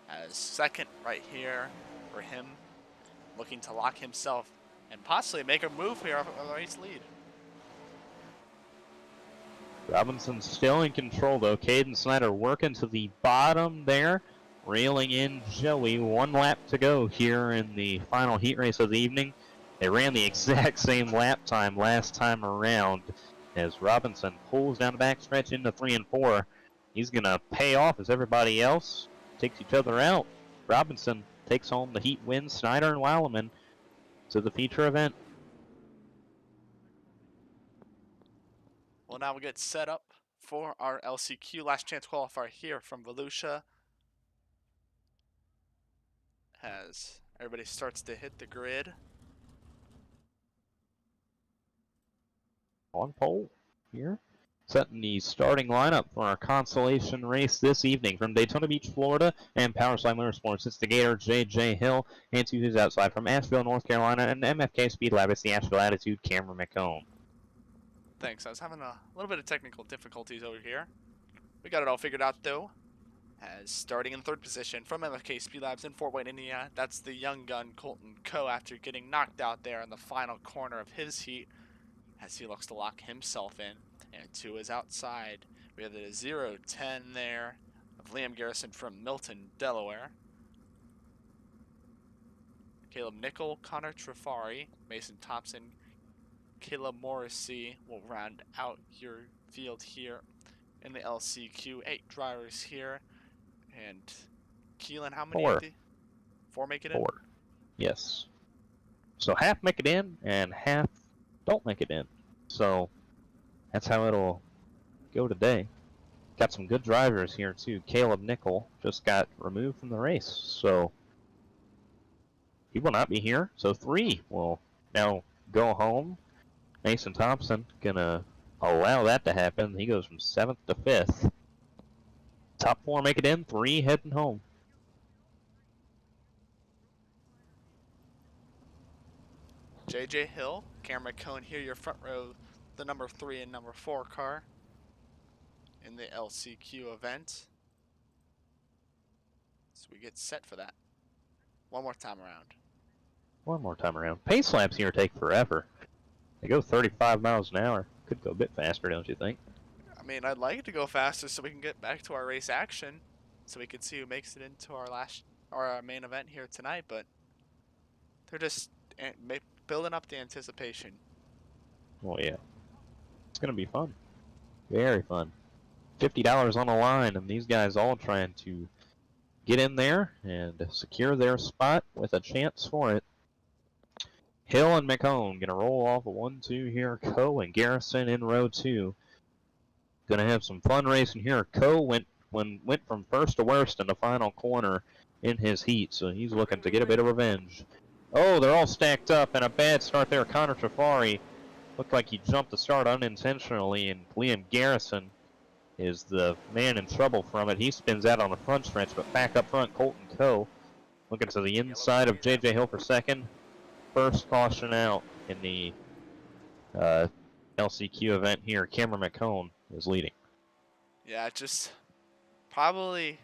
As 2nd right here for him, looking to lock himself and possibly make a move here on the race lead. Robinson still in control though. Caden Snyder working to the bottom there, railing in Joey. 1 lap to go here in the final heat race of the evening. They ran the exact same lap time last time around as Robinson pulls down the backstretch into 3 and 4. He's going to pay off as everybody else takes each other out. Robinson takes home the heat win. Snyder and Wallerman to the feature event. Well, now we get set up for our LCQ last chance qualifier here from Volusia as everybody starts to hit the grid. On pole here, setting the starting lineup for our consolation race this evening from Daytona Beach, Florida, and Powerslide Motorsports. It's the Gator J.J. Hill, and to his outside from Asheville, North Carolina, and MFK Speed Lab. It's the Asheville Attitude, Cameron McComb. Thanks. I was having a little bit of technical difficulties over here. We got it all figured out though. As starting in 3rd position from MFK Speed Labs in Fort Wayne, Indiana, that's the young gun Colton Coe after getting knocked out there in the final corner of his heat, as he looks to lock himself in. And to his outside, we have the 0-10 there of Liam Garrison from Milton, Delaware. Caleb Nickel, Connor Trafari, Mason Thompson, Caleb Morrissey will round out your field here in the LCQ. 8 drivers here. And Keelan, how many? 4. 4 make it in? 4. Yes. So half make it in and half don't make it in. So that's how it'll go today. Got some good drivers here too. Caleb Nickel just got removed from the race, so he will not be here. So 3 will now go home. Mason Thompson gonna allow that to happen. He goes from 7th to 5th. Top 4 make it in, 3 heading home. J.J. Hill, Cameron McCone here, your front row, the number 3 and number 4 car in the LCQ event. So we get set for that. One more time around. One more time around. Pace laps here take forever. They go 35 miles an hour. Could go a bit faster, don't you think? I mean, I'd like it to go faster so we can get back to our race action, so we can see who makes it into our main event here tonight. But they're just building up the anticipation. Oh yeah, it's gonna be fun. Very fun. $50 on the line, and these guys all trying to get in there and secure their spot with a chance for it. Hill and McCone gonna roll off a 1-2 here. Coe and Garrison in row 2. Gonna have some fun racing here. Coe went from first to worst in the final corner in his heat, so he's looking to get a bit of revenge. Oh, they're all stacked up, and a bad start there. Connor Trafari looked like he jumped the start unintentionally, and Liam Garrison is the man in trouble from it. He spins out on the front stretch, but back up front, Colton Coe looking to the inside of J.J. Hill for second. First caution out in the LCQ event here. Cameron McCone is leading. Yeah, just probably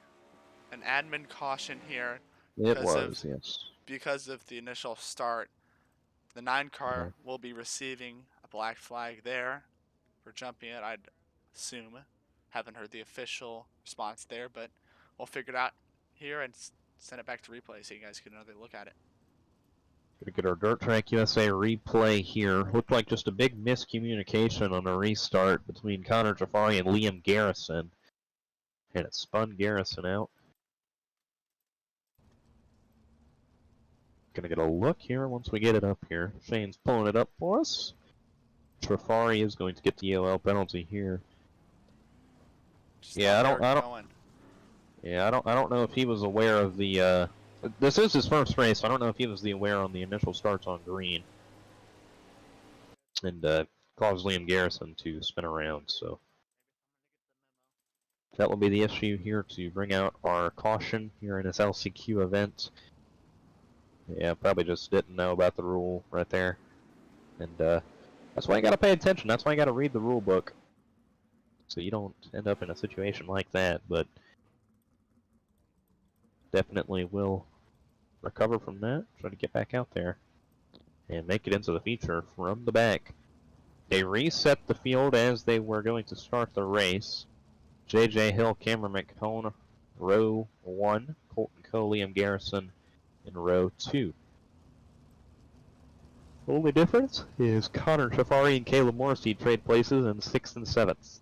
an admin caution here It Because was, of- yes. because of the initial start. The 9 car will be receiving a black flag there for jumping it, I'd assume. Haven't heard the official response there, but we'll figure it out here and send it back to replay so you guys get another look at it. Gonna get our Dirt Track USA replay here. Looked like just a big miscommunication on a restart between Connor Jafari and Liam Garrison. And it spun Garrison out. Gonna get a look here once we get it up here. Shane's pulling it up for us. Trafari is going to get the EOL penalty here. Just Yeah, let I Eric don't- going. Yeah, I don't know if he was aware of the this is his first race, so I don't know if he was aware on the initial starts on green. And caused Liam Garrison to spin around, so that will be the issue here to bring out our caution here in this LCQ event. Yeah, probably just didn't know about the rule right there. And that's why you gotta pay attention. That's why you gotta read the rule book. So you don't end up in a situation like that, but definitely will recover from that. Try to get back out there and make it into the feature from the back. They reset the field as they were going to start the race. J.J. Hill, Cameron McCone, row 1. Colton Coe, Liam Garrison in row 2. The only difference is Connor Trafari and Caleb Morrissey trade places in 6th and 7th.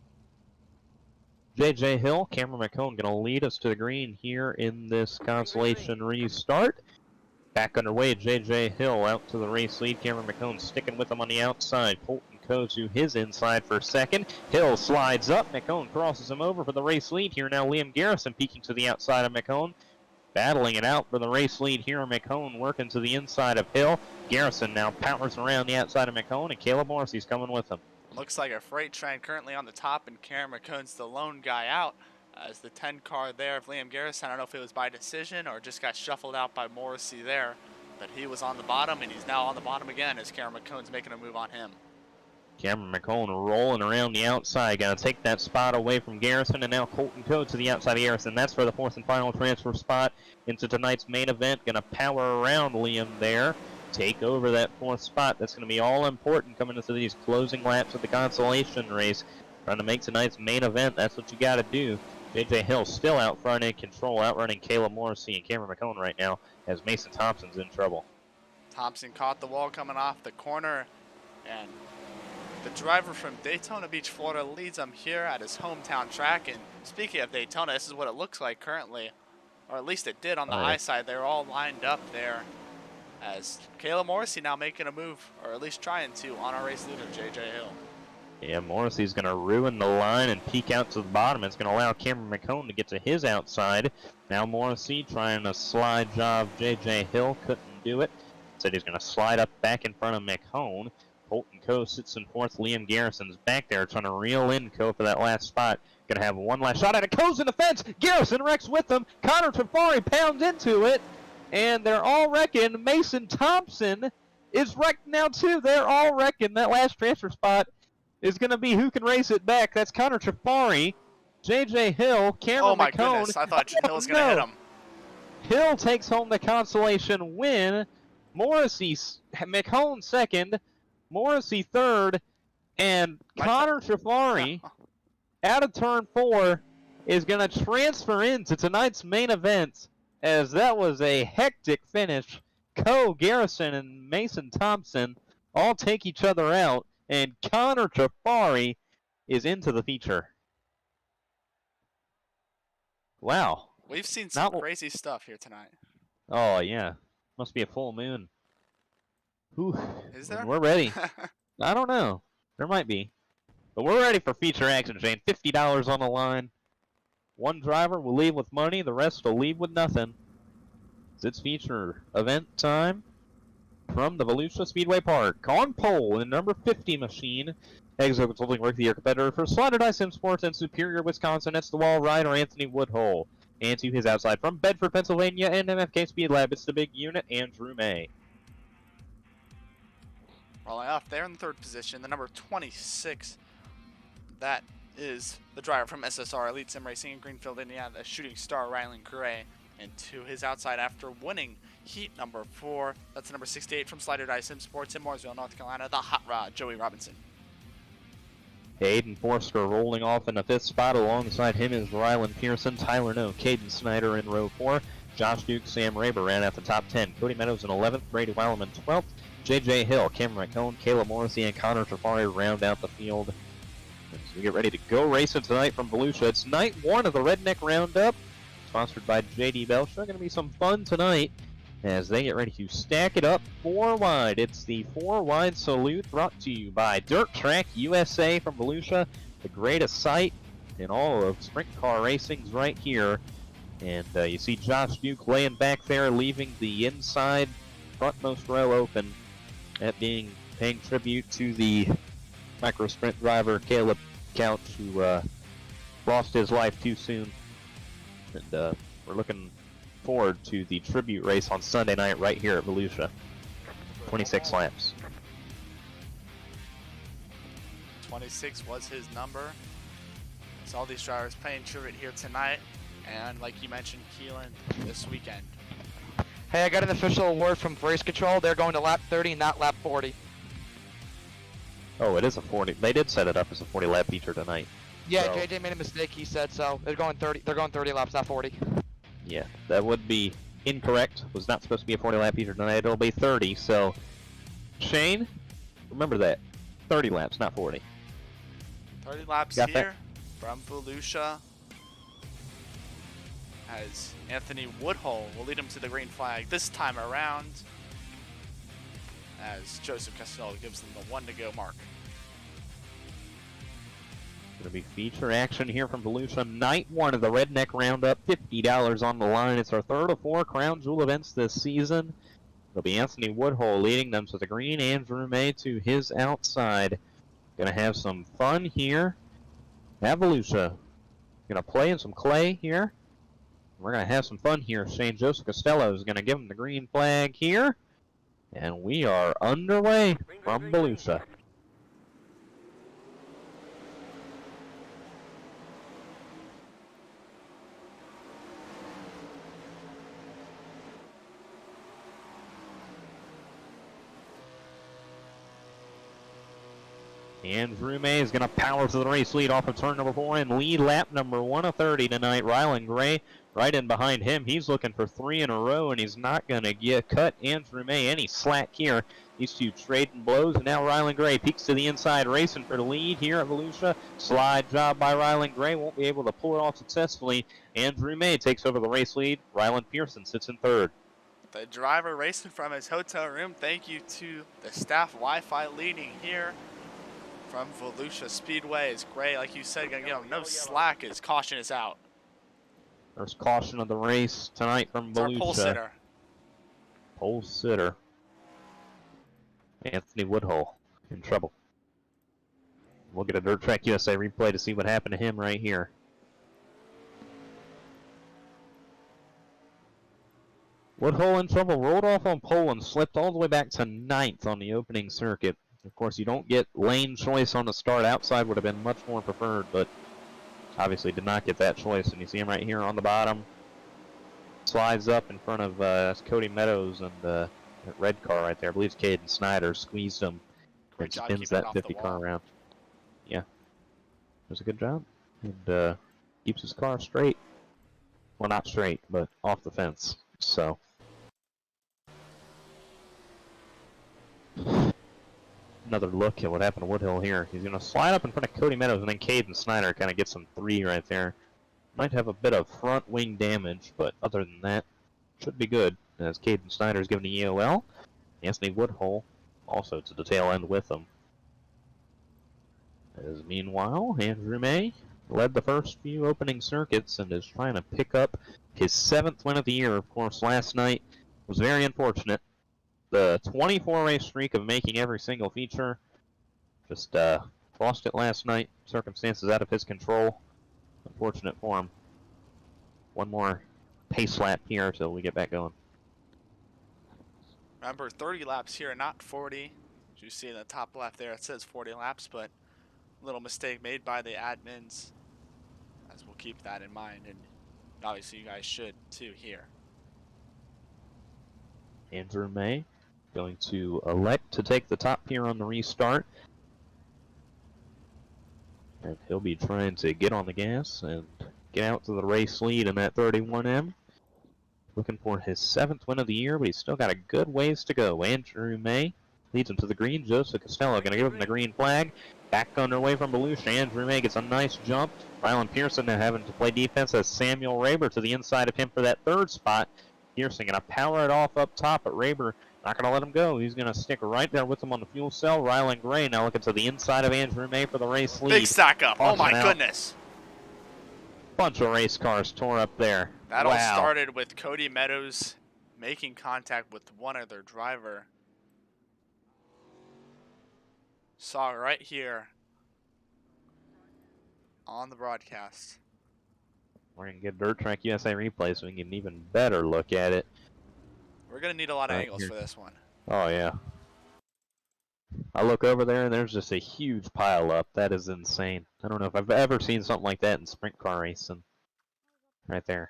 J.J. Hill, Cameron McCone going to lead us to the green here in this consolation restart. Back underway, J.J. Hill out to the race lead. Cameron McCone sticking with him on the outside. Colton Coe to his inside for second. Hill slides up. McCone crosses him over for the race lead. Here now Liam Garrison peeking to the outside of McCone. Battling it out for the race lead here. McCone working to the inside of Hill. Garrison now powers around the outside of McCone, and Caleb Morrissey's coming with him. Looks like a freight train currently on the top, and Cameron McCone's the lone guy out. As the 10 car there of Liam Garrison, I don't know if it was by decision or just got shuffled out by Morrissey there, but he was on the bottom, and he's now on the bottom again as Cameron McCone's making a move on him. Cameron McCone rolling around the outside. Gonna take that spot away from Garrison, and now Colton Coe to the outside of Garrison. That's for the 4th and final transfer spot into tonight's main event. Gonna power around Liam there. Take over that 4th spot. That's gonna be all important coming into these closing laps of the consolation race. Trying to make tonight's main event. That's what you gotta do. J.J. Hill still out front in control, outrunning Caleb Morrissey and Cameron McCone right now as Mason Thompson's in trouble. Thompson caught the wall coming off the corner, and the driver from Daytona Beach, Florida leads him here at his hometown track. And speaking of Daytona, this is what it looks like currently, or at least it did on the high side. They're all lined up there as Caleb Morrissey now making a move, or at least trying to, on our race leader, J.J. Hill. Yeah, Morrissey's going to ruin the line and peek out to the bottom. It's going to allow Cameron McCone to get to his outside. Now Morrissey trying to slide job J.J. Hill. Couldn't do it. Said he's going to slide up back in front of McCone. Colton Coe sits in 4th. Liam Garrison's back there trying to reel in Coe for that last spot. Going to have one last shot at it. Coe's in the fence. Garrison wrecks with him. Connor Trafari pounds into it. And they're all wrecking. Mason Thompson is wrecked now too. They're all wrecking. That last transfer spot is going to be who can race it back. That's Connor Trafari, J.J. Hill, Cameron Oh my McCone. goodness, I thought Hill was going to hit him. Hill takes home the consolation win. Morrissey, McCone second, Morrissey third, and Connor Trafari out of turn 4 is going to transfer into tonight's main event, as that was a hectic finish. Coe, Garrison, and Mason Thompson all take each other out, and Connor Trafari is into the feature. Wow. We've seen some crazy stuff here tonight. Oh, yeah. Must be a full moon. Whew. Is When there? we're ready. I don't know. There might be. But we're ready for feature action, Shane. $50 on the line. One driver will leave with money. The rest will leave with nothing. It's feature event time from the Volusia Speedway Park. On pole in number 50 machine. Exo Consulting Rookie of the Year competitor for Slider Dice Sim Sports in Superior, Wisconsin. It's the wall rider Anthony Woodhull. And to his outside from Bedford, Pennsylvania, and MFK Speed Lab, it's the big unit, Andrew May. Rolling off there in the third position, the number 26. That is the driver from SSR Elite Sim Racing in Greenfield, Indiana, the shooting star Rylan Gray. And to his outside after winning heat number 4, that's the number 68 from Slider Dice Sim Sports in Mooresville, North Carolina, the hot rod, Joey Robinson. Aiden Forster rolling off in the 5th spot. Alongside him is Rylan Pearson, Tyler No, Caden Snyder in row 4. Josh Duke, Sam Raber ran out the top 10. Cody Meadows in 11th, Brady Weilerman 12th. J.J. Hill, Cameron Cohn, Caleb Morrissey, and Connor Trafari round out the field. As we get ready to go racing tonight from Volusia. It's night 1 of the Redneck Roundup, sponsored by J.D. Belcher. Going to be some fun tonight as they get ready to stack it up 4 wide. It's the 4 wide salute brought to you by Dirt Track USA from Volusia, the greatest site in all of sprint car racing's right here. And you see Josh Duke laying back there, leaving the inside frontmost row open. That being paying tribute to the micro sprint driver Caleb Couch, who lost his life too soon. And we're looking forward to the tribute race on Sunday night right here at Volusia. 26 laps. 26 was his number. So all these drivers paying tribute here tonight. And like you mentioned, Keelan this weekend. Hey, I got an official award from Race Control. They're going to lap 30, not lap 40. Oh, it is a 40. They did set it up as a 40 lap feature tonight. Yeah, So- JJ made a mistake. He said so. They're going 30. They're going 30 laps, not 40. Yeah, that would be incorrect. It was not supposed to be a 40 lap feature tonight. It'll be 30. So, Shane, remember that. 30 laps, not 40. 30 laps Got that? here from Volusia. As Anthony Woodhull will lead him to the green flag this time around. As Joseph Castello gives them the 1 to go mark. Going to be feature action here from Volusia. Night 1 of the Redneck Roundup. $50 on the line. It's our 3rd of 4 Crown Jewel events this season. It'll be Anthony Woodhull leading them to the green. Andrew May to his outside. Going to have some fun here at Volusia. Going to play in some clay here. We're going to have some fun here. Shane Joseph Costello is going to give him the green flag here. And we are underway from Volusia. Andrew May is going to power to the race lead off of turn number 4 and lead lap number 1 of 30 tonight. Rylan Gray right in behind him. He's looking for 3 in a row, and he's not going to get cut Andrew May any slack here. These two trading blows, and now Rylan Gray peeks to the inside, racing for the lead here at Volusia. Slide job by Rylan Gray. Won't be able to pull it off successfully. Andrew May takes over the race lead. Rylan Pearson sits in 3rd. The driver racing from his hotel room. Thank you to the staff Wi-Fi leading here from Volusia Speedway. Is Gray, like you said, gonna give him no slack as caution is out. First caution of the race tonight from It's our Volusia. pole sitter. Pole sitter. Anthony Woodhull in trouble. We'll get a Dirt Track USA replay to see what happened to him right here. Woodhull in trouble, rolled off on pole and slipped all the way back to 9th on the opening circuit. Of course, you don't get lane choice on the start. Outside would have been much more preferred, but obviously did not get that choice. And you see him right here on the bottom. Slides up in front of that's Cody Meadows and that red car right there. I believe it's Caden Snyder. Squeezed him Great and job spins keeping it that off the 50 car wall. around. Yeah. It was a good job. And keeps his car straight. Well, not straight, but off the fence. So. Another look at what happened to Woodhull here. He's going to slide up in front of Cody Meadows, and then Caden Snyder kind of gets him 3 right there. Might have a bit of front wing damage, but other than that, should be good. As Caden Snyder is given the EOL, Anthony Woodhull also to the tail end with him. As meanwhile, Andrew May led the first few opening circuits and is trying to pick up his 7th win of the year. Of course, last night was very unfortunate. The 24-race streak of making every single feature just lost it last night. Circumstances out of his control. Unfortunate for him. One more pace lap here till we get back going. Remember, 30 laps here, not 40. As you see in the top left there, it says 40 laps, but little mistake made by the admins. As we'll keep that in mind, and obviously you guys should too here. Andrew May going to elect to take the top here on the restart. And he'll be trying to get on the gas and get out to the race lead in that 31M. Looking for his 7th win of the year, but he's still got a good ways to go. Andrew May leads him to the green. Joseph Costello going to give him the green flag. Back underway from Belushi. Andrew May gets a nice jump. Rylan Pearson now having to play defense as Samuel Raber to the inside of him for that 3rd spot. Pearson going to power it off up top, but Raber not going to let him go. He's going to stick right there with him on the fuel cell. Rylan Gray now looking to the inside of Andrew May for the race lead. Big stack up. Oh my Caution out. goodness. Bunch of race cars tore up there. That all Wow. started with Cody Meadows making contact with one other driver. Saw it right here on the broadcast. We're going to get Dirt Track USA replay so we can get an even better look at it. We're going to need a lot of Right angles here. for this one. Oh, yeah. I look over there and there's just a huge pile up. That is insane. I don't know if I've ever seen something like that in sprint car racing. Right there.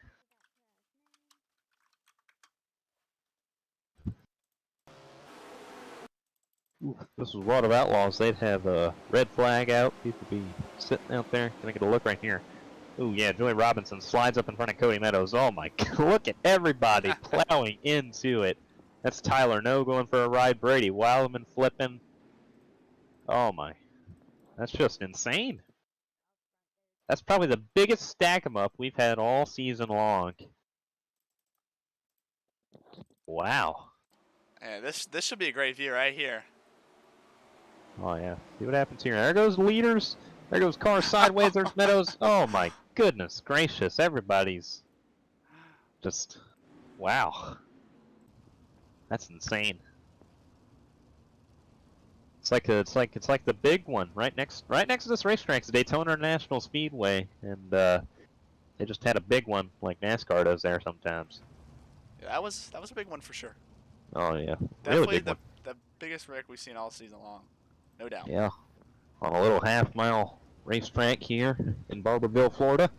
Ooh, this was World of Outlaws. They'd have a red flag out. People be sitting out there. Can I get a look right here? Ooh, yeah, Joey Robinson slides up in front of Cody Meadows. Oh my God, look at everybody plowing into it. That's Tyler No going for a ride. Brady Wildman flipping. Oh my. That's just insane. That's probably the biggest stack 'em up we've had all season long. Wow. Yeah, this should be a great view right here. Oh yeah. See what happens here. There goes the leaders. There goes car sideways. There's Meadows. Oh my goodness gracious. Everybody's just wow. That's insane. It's like the big one right next to this racetrack is Daytona International Speedway, and they just had a big one like NASCAR does there sometimes. Yeah, that was a big one for sure. Oh yeah, Definitely really big one. the biggest wreck we've seen all season long, no doubt. Yeah, on a little half-mile racetrack here in Barberville, Florida.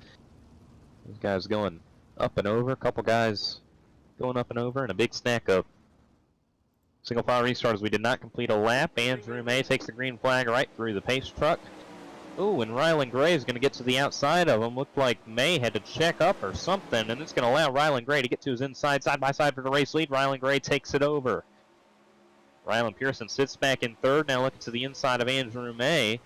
These guys going up and over. A couple guys going up and over, and a big stack up. Single file restart as we did not complete a lap. Andrew May takes the green flag right through the pace truck. Ooh, and Rylan Gray is going to get to the outside of him. Looked like May had to check up or something, and it's going to allow Rylan Gray to get to his inside, side by side for the race lead. Rylan Gray takes it over. Rylan Pearson sits back in 3rd, now looking to the inside of Andrew May.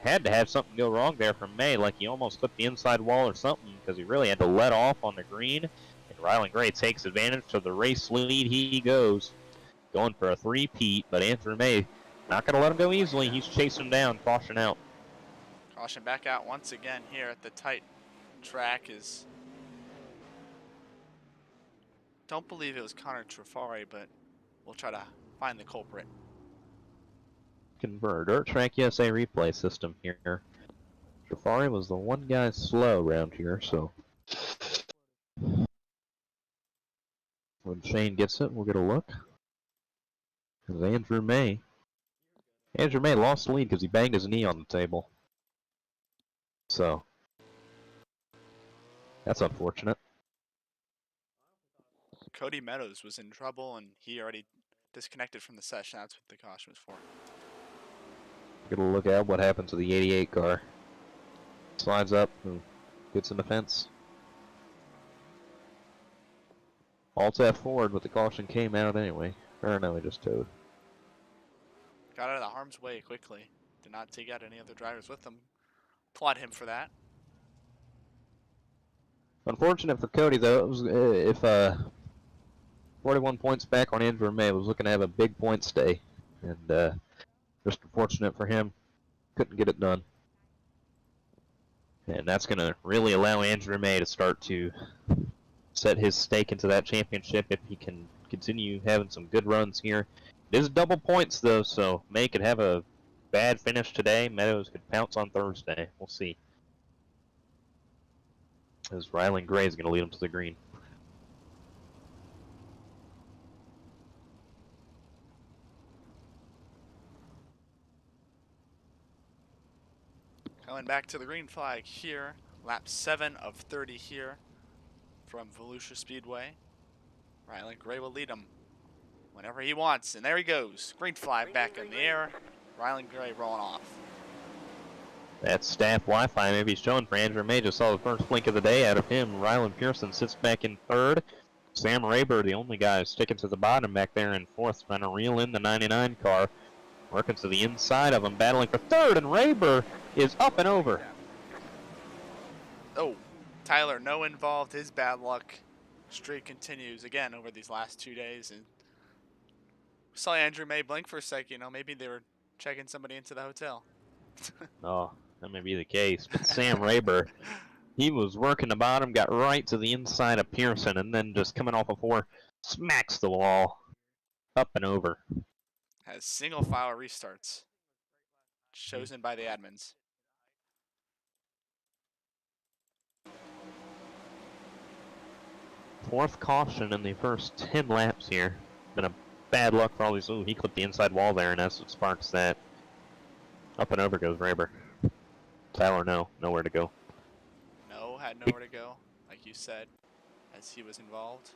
Had to have something go wrong there from May, like he almost clipped the inside wall or something, because he really had to let off on the green. And Rylan Gray takes advantage to the race lead. He goes. Going for a 3-peat, but Andrew May not going to let him go easily. He's chasing him down. Caution out. Caution back out once again here at the tight track is. Don't believe it was Connor Trafari, but we'll try to find the culprit. Convert Dirt Track USA replay system here. Trafari was the one guy slow around here, so when Shane gets it, we'll get a look. Andrew May lost the lead because he banged his knee on the table. So, that's unfortunate. Cody Meadows was in trouble and he already disconnected from the session. That's what the caution was for. Get a look at what happened to the 88 car. Slides up and gets in the fence. Alt F forward, but the caution came out anyway. Or no, he just towed. Got out of the harm's way quickly. Did not take out any other drivers with him. Applaud him for that. Unfortunate for Cody though. It was if 41 points back on Andrew May was looking to have a big point stay And just unfortunate for him, couldn't get it done. And that's going to really allow Andrew May to start to set his stake into that championship if he can continue having some good runs here. It is double points, though, so May could have a bad finish today. Meadows could pounce on Thursday. We'll see. As Rylan Gray is going to lead him to the green. Coming back to the green flag here. Lap 7 of 30 here from Volusia Speedway. Rylan Gray will lead him whenever he wants. And there he goes. Green flag back in the air. Rylan Gray rolling off. That staff Wi-Fi may be showing for Andrew May. Just saw the first blink of the day out of him. Rylan Pearson sits back in third. Sam Rayber, the only guy sticking to the bottom back there in fourth, trying to reel in the 99 car. Working to the inside of him, battling for third, and Rayber is up and over. Oh, Tyler No involved. His bad luck streak continues again over these last 2 days. And we saw Andrew May blink for a second. You know, maybe they were checking somebody into the hotel. Oh, that may be the case. But Sam Rayber, he was working the bottom, got right to the inside of Pearson, and then just coming off of four, smacks the wall. Up and over. Has single file restarts chosen by the admins. Fourth caution in the first 10 laps here. Been a bad luck for all these. Ooh, he clipped the inside wall there, and that's what sparks that. Up and over goes Rayber. Tyler, nowhere to go. No, had nowhere to go, like you said, as he was involved.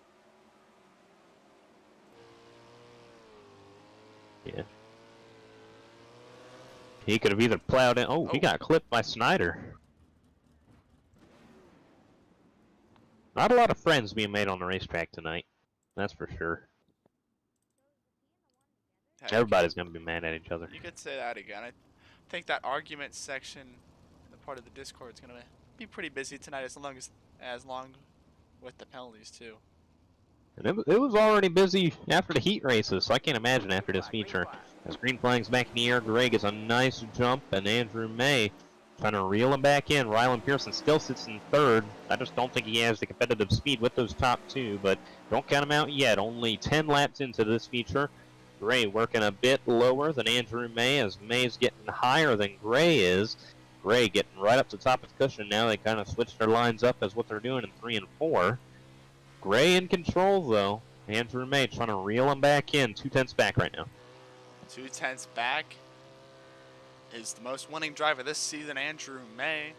Yeah. He could have either plowed in. Oh, he got clipped by Snyder. Not a lot of friends being made on the racetrack tonight. That's for sure. Yeah, Everybody's going to be mad at each other. You could say that again. I think that argument section, the part of the Discord, is going to be pretty busy tonight, as long with the penalties too. And it was already busy after the heat races, so I can't imagine after this feature. As green flag's back in the air, Gray gets a nice jump, and Andrew May trying to reel him back in. Rylan Pearson still sits in third. I just don't think he has the competitive speed with those top two, but don't count him out yet. Only 10 laps into this feature. Gray working a bit lower than Andrew May, as May's getting higher than Gray is. Gray getting right up to the top of the cushion now. They kind of switched their lines up as what they're doing in 3 and 4. Gray in control, though. Andrew May trying to reel him back in. 2/10 back right now. 2/10 back is the most winning driver this season, Andrew May.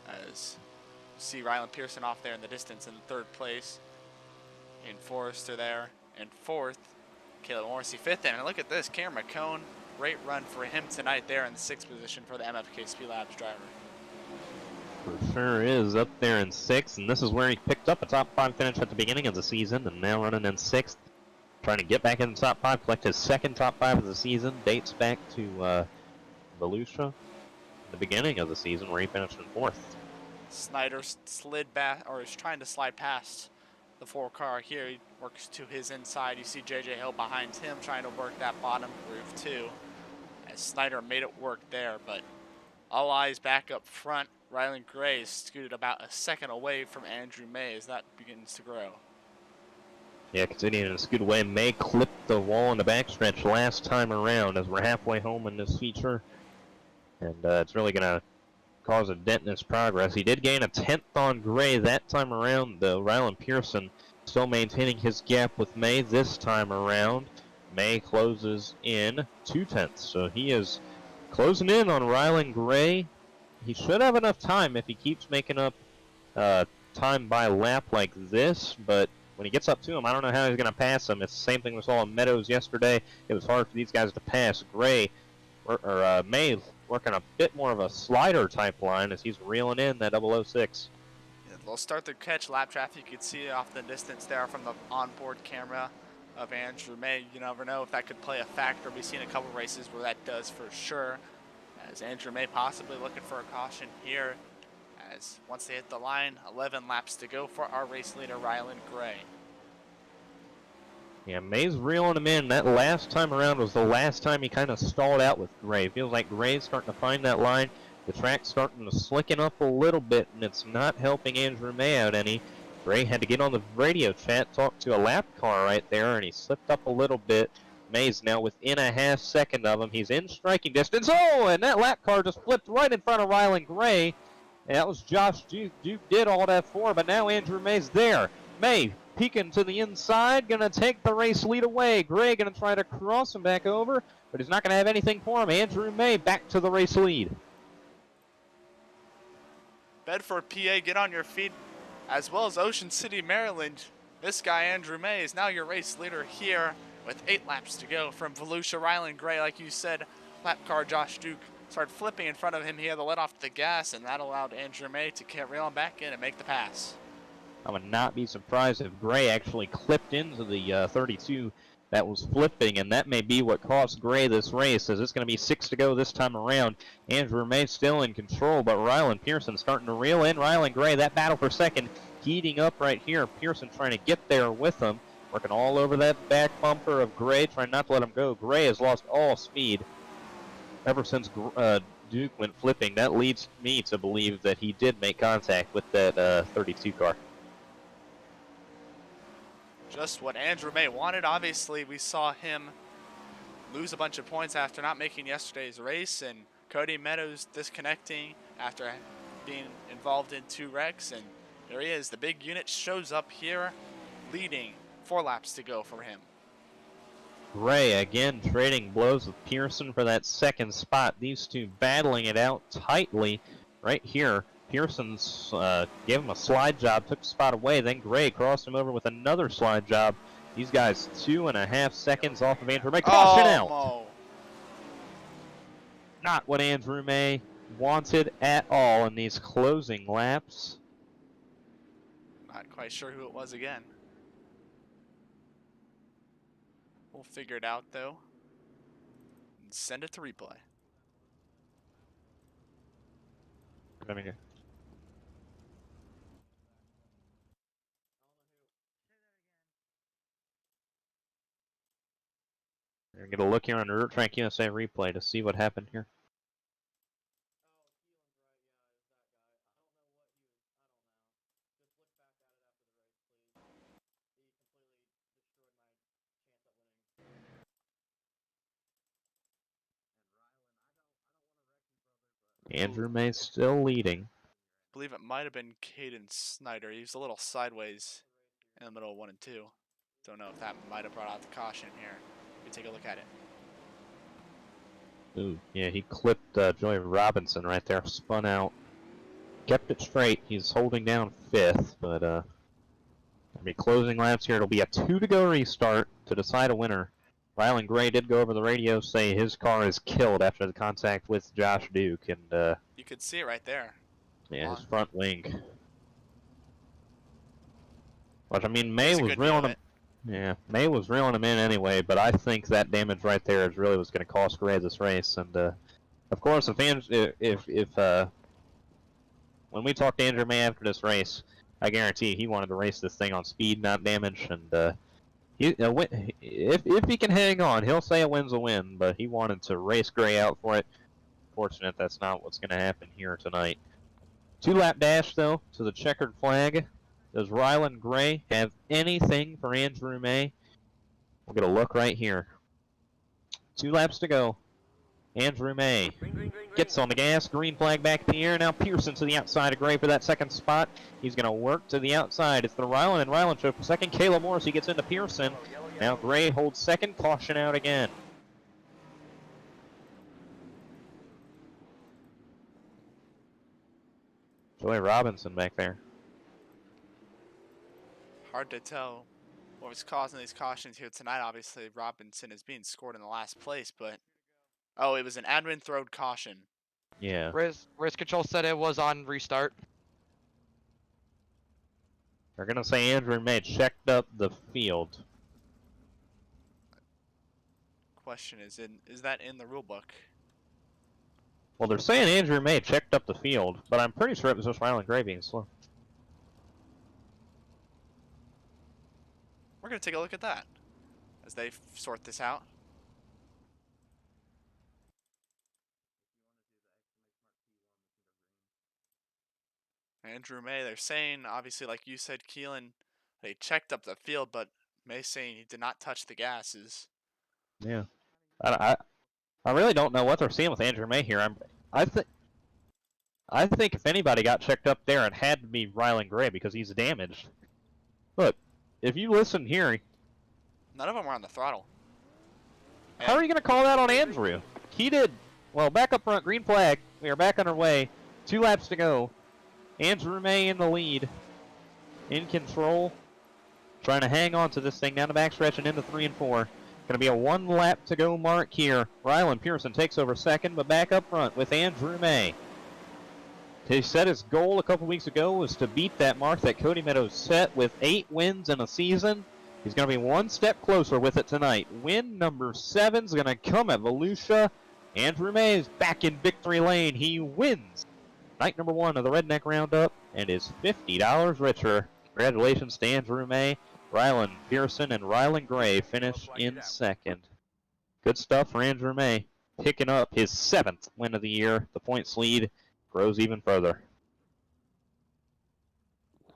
As you see Rylan Pearson off there in the distance in third place. And Forrester there in fourth. Caleb Morrissey fifth. And look at this, Cameron McCone. Great run for him tonight there in the 6th position for the MFK Speed Labs driver. For sure is up there in 6th, and this is where he picked up a top 5 finish at the beginning of the season, and now running in 6th. Trying to get back in the top 5, collect his second top 5 of the season. Dates back to Volusia, the beginning of the season, where he finished in 4th. Snyder slid back, or is trying to slide past the 4 car here. He works to his inside. You see JJ Hill behind him trying to work that bottom groove too. As Snyder made it work there, but all eyes back up front. Rylan Gray is scooted about a second away from Andrew May as that begins to grow. Yeah, continuing to scoot away. May clipped the wall in the backstretch last time around as we're halfway home in this feature. And it's really going to cause a dent in his progress. He did gain a 10th on Gray that time around, though. Rylan Pearson still maintaining his gap with May this time around. May closes in 2/10, so he is closing in on Rylan Gray. He should have enough time if he keeps making up time by lap like this, but when he gets up to him, I don't know how he's going to pass him. It's the same thing we saw in Meadows yesterday. It was hard for these guys to pass. Gray, or May, working a bit more of a slider type line as he's reeling in that 006. Yeah, they'll start to catch lap traffic. You can see off the distance there from the onboard camera of Andrew May. You never know if that could play a factor. We've seen a couple races where that does for sure. As Andrew May possibly looking for a caution here, as once they hit the line, 11 laps to go for our race leader, Rylan Gray. Yeah, May's reeling him in. That last time around was the last time he kind of stalled out with Gray. Feels like Gray's starting to find that line. The track's starting to slicken up a little bit, and it's not helping Andrew May out any. Gray had to get on the radio chat, talk to a lap car right there, and he slipped up a little bit. May's now within a half second of him. He's in striking distance. Oh, and that lap car just flipped right in front of Rylan Gray. And that was Josh Duke. Duke did all that for, but now Andrew May's there. May peeking to the inside, gonna take the race lead away. Gray gonna try to cross him back over, but he's not gonna have anything for him. Andrew May back to the race lead. Bedford, PA, get on your feet, as well as Ocean City, Maryland. This guy, Andrew May, is now your race leader here with 8 laps to go from Volusia. Rylan Gray, like you said, lap car Josh Duke started flipping in front of him. He had to let off the gas, and that allowed Andrew May to reel him back in and make the pass. I would not be surprised if Gray actually clipped into the 32 that was flipping, and that may be what cost Gray this race, as it's going to be 6 to go this time around. Andrew May still in control, but Rylan Pearson starting to reel in. Rylan Gray, that battle for second, heating up right here. Pearson trying to get there with him, working all over that back bumper of Gray, trying not to let him go. Gray has lost all speed ever since Duke went flipping. That leads me to believe that he did make contact with that 32 car. Just what Andrew May wanted. Obviously, we saw him lose a bunch of points after not making yesterday's race, and Cody Meadows disconnecting after being involved in 2 wrecks, and there he is. The big unit shows up here, leading 4 laps to go for him. Gray again trading blows with Pearson for that second spot. These two battling it out tightly right here. Pearson's gave him a slide job, took the spot away, then Gray crossed him over with another slide job. These guys 2.5 seconds off of Andrew May. Caution out! Mo. Not what Andrew May wanted at all in these closing laps. Not quite sure who it was again. We'll figure it out though and send it to replay. We're going to get a look here on Dirt Track USA replay to see what happened here. Andrew May still leading. I believe it might have been Caden Snyder. He was a little sideways in the middle of 1 and 2. Don't know if that might have brought out the caution here. We take a look at it. Ooh, yeah, he clipped Joey Robinson right there, spun out, kept it straight. He's holding down 5th, but I mean, closing laps here. It'll be a 2 to go restart to decide a winner. Rylan Gray did go over the radio, say his car is killed after the contact with Josh Duke, and you could see it right there. yeah, his front wing. Which, I mean, May was reeling him. Yeah, May was reeling him in anyway, but I think that damage right there is really what's going to cost Gray this race. And of course, if when we talked to Andrew May after this race, I guarantee he wanted to race this thing on speed, not damage. And if he can hang on, he'll say a win's a win. But he wanted to race Gray out for it. Fortunate that's not what's going to happen here tonight. 2-lap dash though to the checkered flag. Does Rylan Gray have anything for Andrew May? We'll get a look right here. 2 laps to go. Andrew May gets on the gas. Green flag back in the air. Now Pearson to the outside of Gray for that second spot. He's going to work to the outside. It's the Rylan and Rylan show for second. Caleb Morrissey gets into Pearson. Now Gray holds second. Caution out again. Joey Robinson back there. Hard to tell what was causing these cautions here tonight. Obviously, Robinson is being scored in the last place, but oh, it was an admin throwed caution. Yeah. Race control said it was on restart. They're gonna say Andrew May checked up the field. Question is that in the rule book? Well, they're saying Andrew May checked up the field, but I'm pretty sure it was just Rylan Gray being slow. We're going to take a look at that. as they sort this out. Andrew May, they're saying, obviously, like you said, Keelan, they checked up the field, but May saying he did not touch the gases. Yeah. I really don't know what they're seeing with Andrew May here. I think if anybody got checked up there, it had to be Rylan Gray because he's damaged. Look, if you listen here, None of them were on the throttle. how are you going to call that on Andrew? He did, well, back up front, green flag. We are back underway. 2 laps to go. Andrew May in the lead. In control. Trying to hang on to this thing down the backstretch and into 3 and 4. Going to be a 1 lap to go mark here. Rylan Pearson takes over second, but back up front with Andrew May. He said his goal a couple weeks ago was to beat that mark that Cody Meadows set with 8 wins in a season. He's going to be 1 step closer with it tonight. Win number 7 is going to come at Volusia. Andrew May is back in victory lane. He wins night number 1 of the Redneck Roundup and is $50 richer. Congratulations to Andrew May. Rylan Pearson and Rylan Gray finish in second. Good stuff for Andrew May. Picking up his 7th win of the year. The points lead grows even further.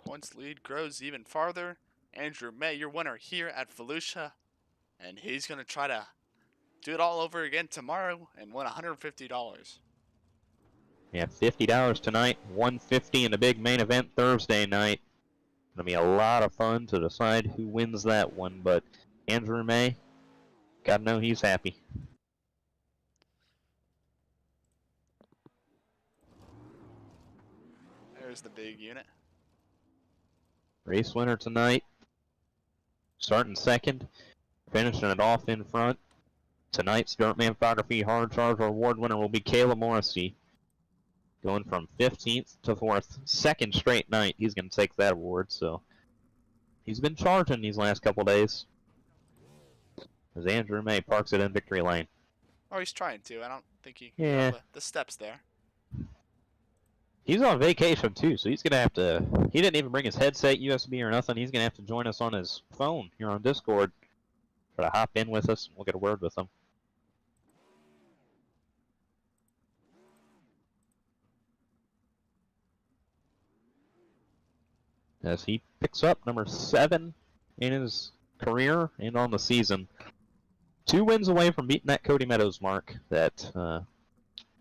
Points lead grows even farther. Andrew May, your winner here at Volusia. And he's going to try to do it all over again tomorrow and win $150. Yeah, $50 tonight, $150 in the big main event Thursday night. Gonna be a lot of fun to decide who wins that one, but Andrew May, gotta know he's happy. There's the big unit. Race winner tonight, starting second, finishing it off in front. Tonight's Dirtman Photography Hard Charger Award winner will be Kayla Morrissey. Going from 15th to 4th. 2nd straight night he's going to take that award, so he's been charging these last couple days. As Andrew May parks it in victory lane. Oh, he's trying to. I don't think he Yeah. got the steps there. He's on vacation too, so he's going to have to... He didn't even bring his headset, USB, or nothing. He's going to have to join us on his phone here on Discord. Try to hop in with us, and we'll get a word with him. As he picks up number 7 in his career and on the season. 2 wins away from beating that Cody Meadows mark that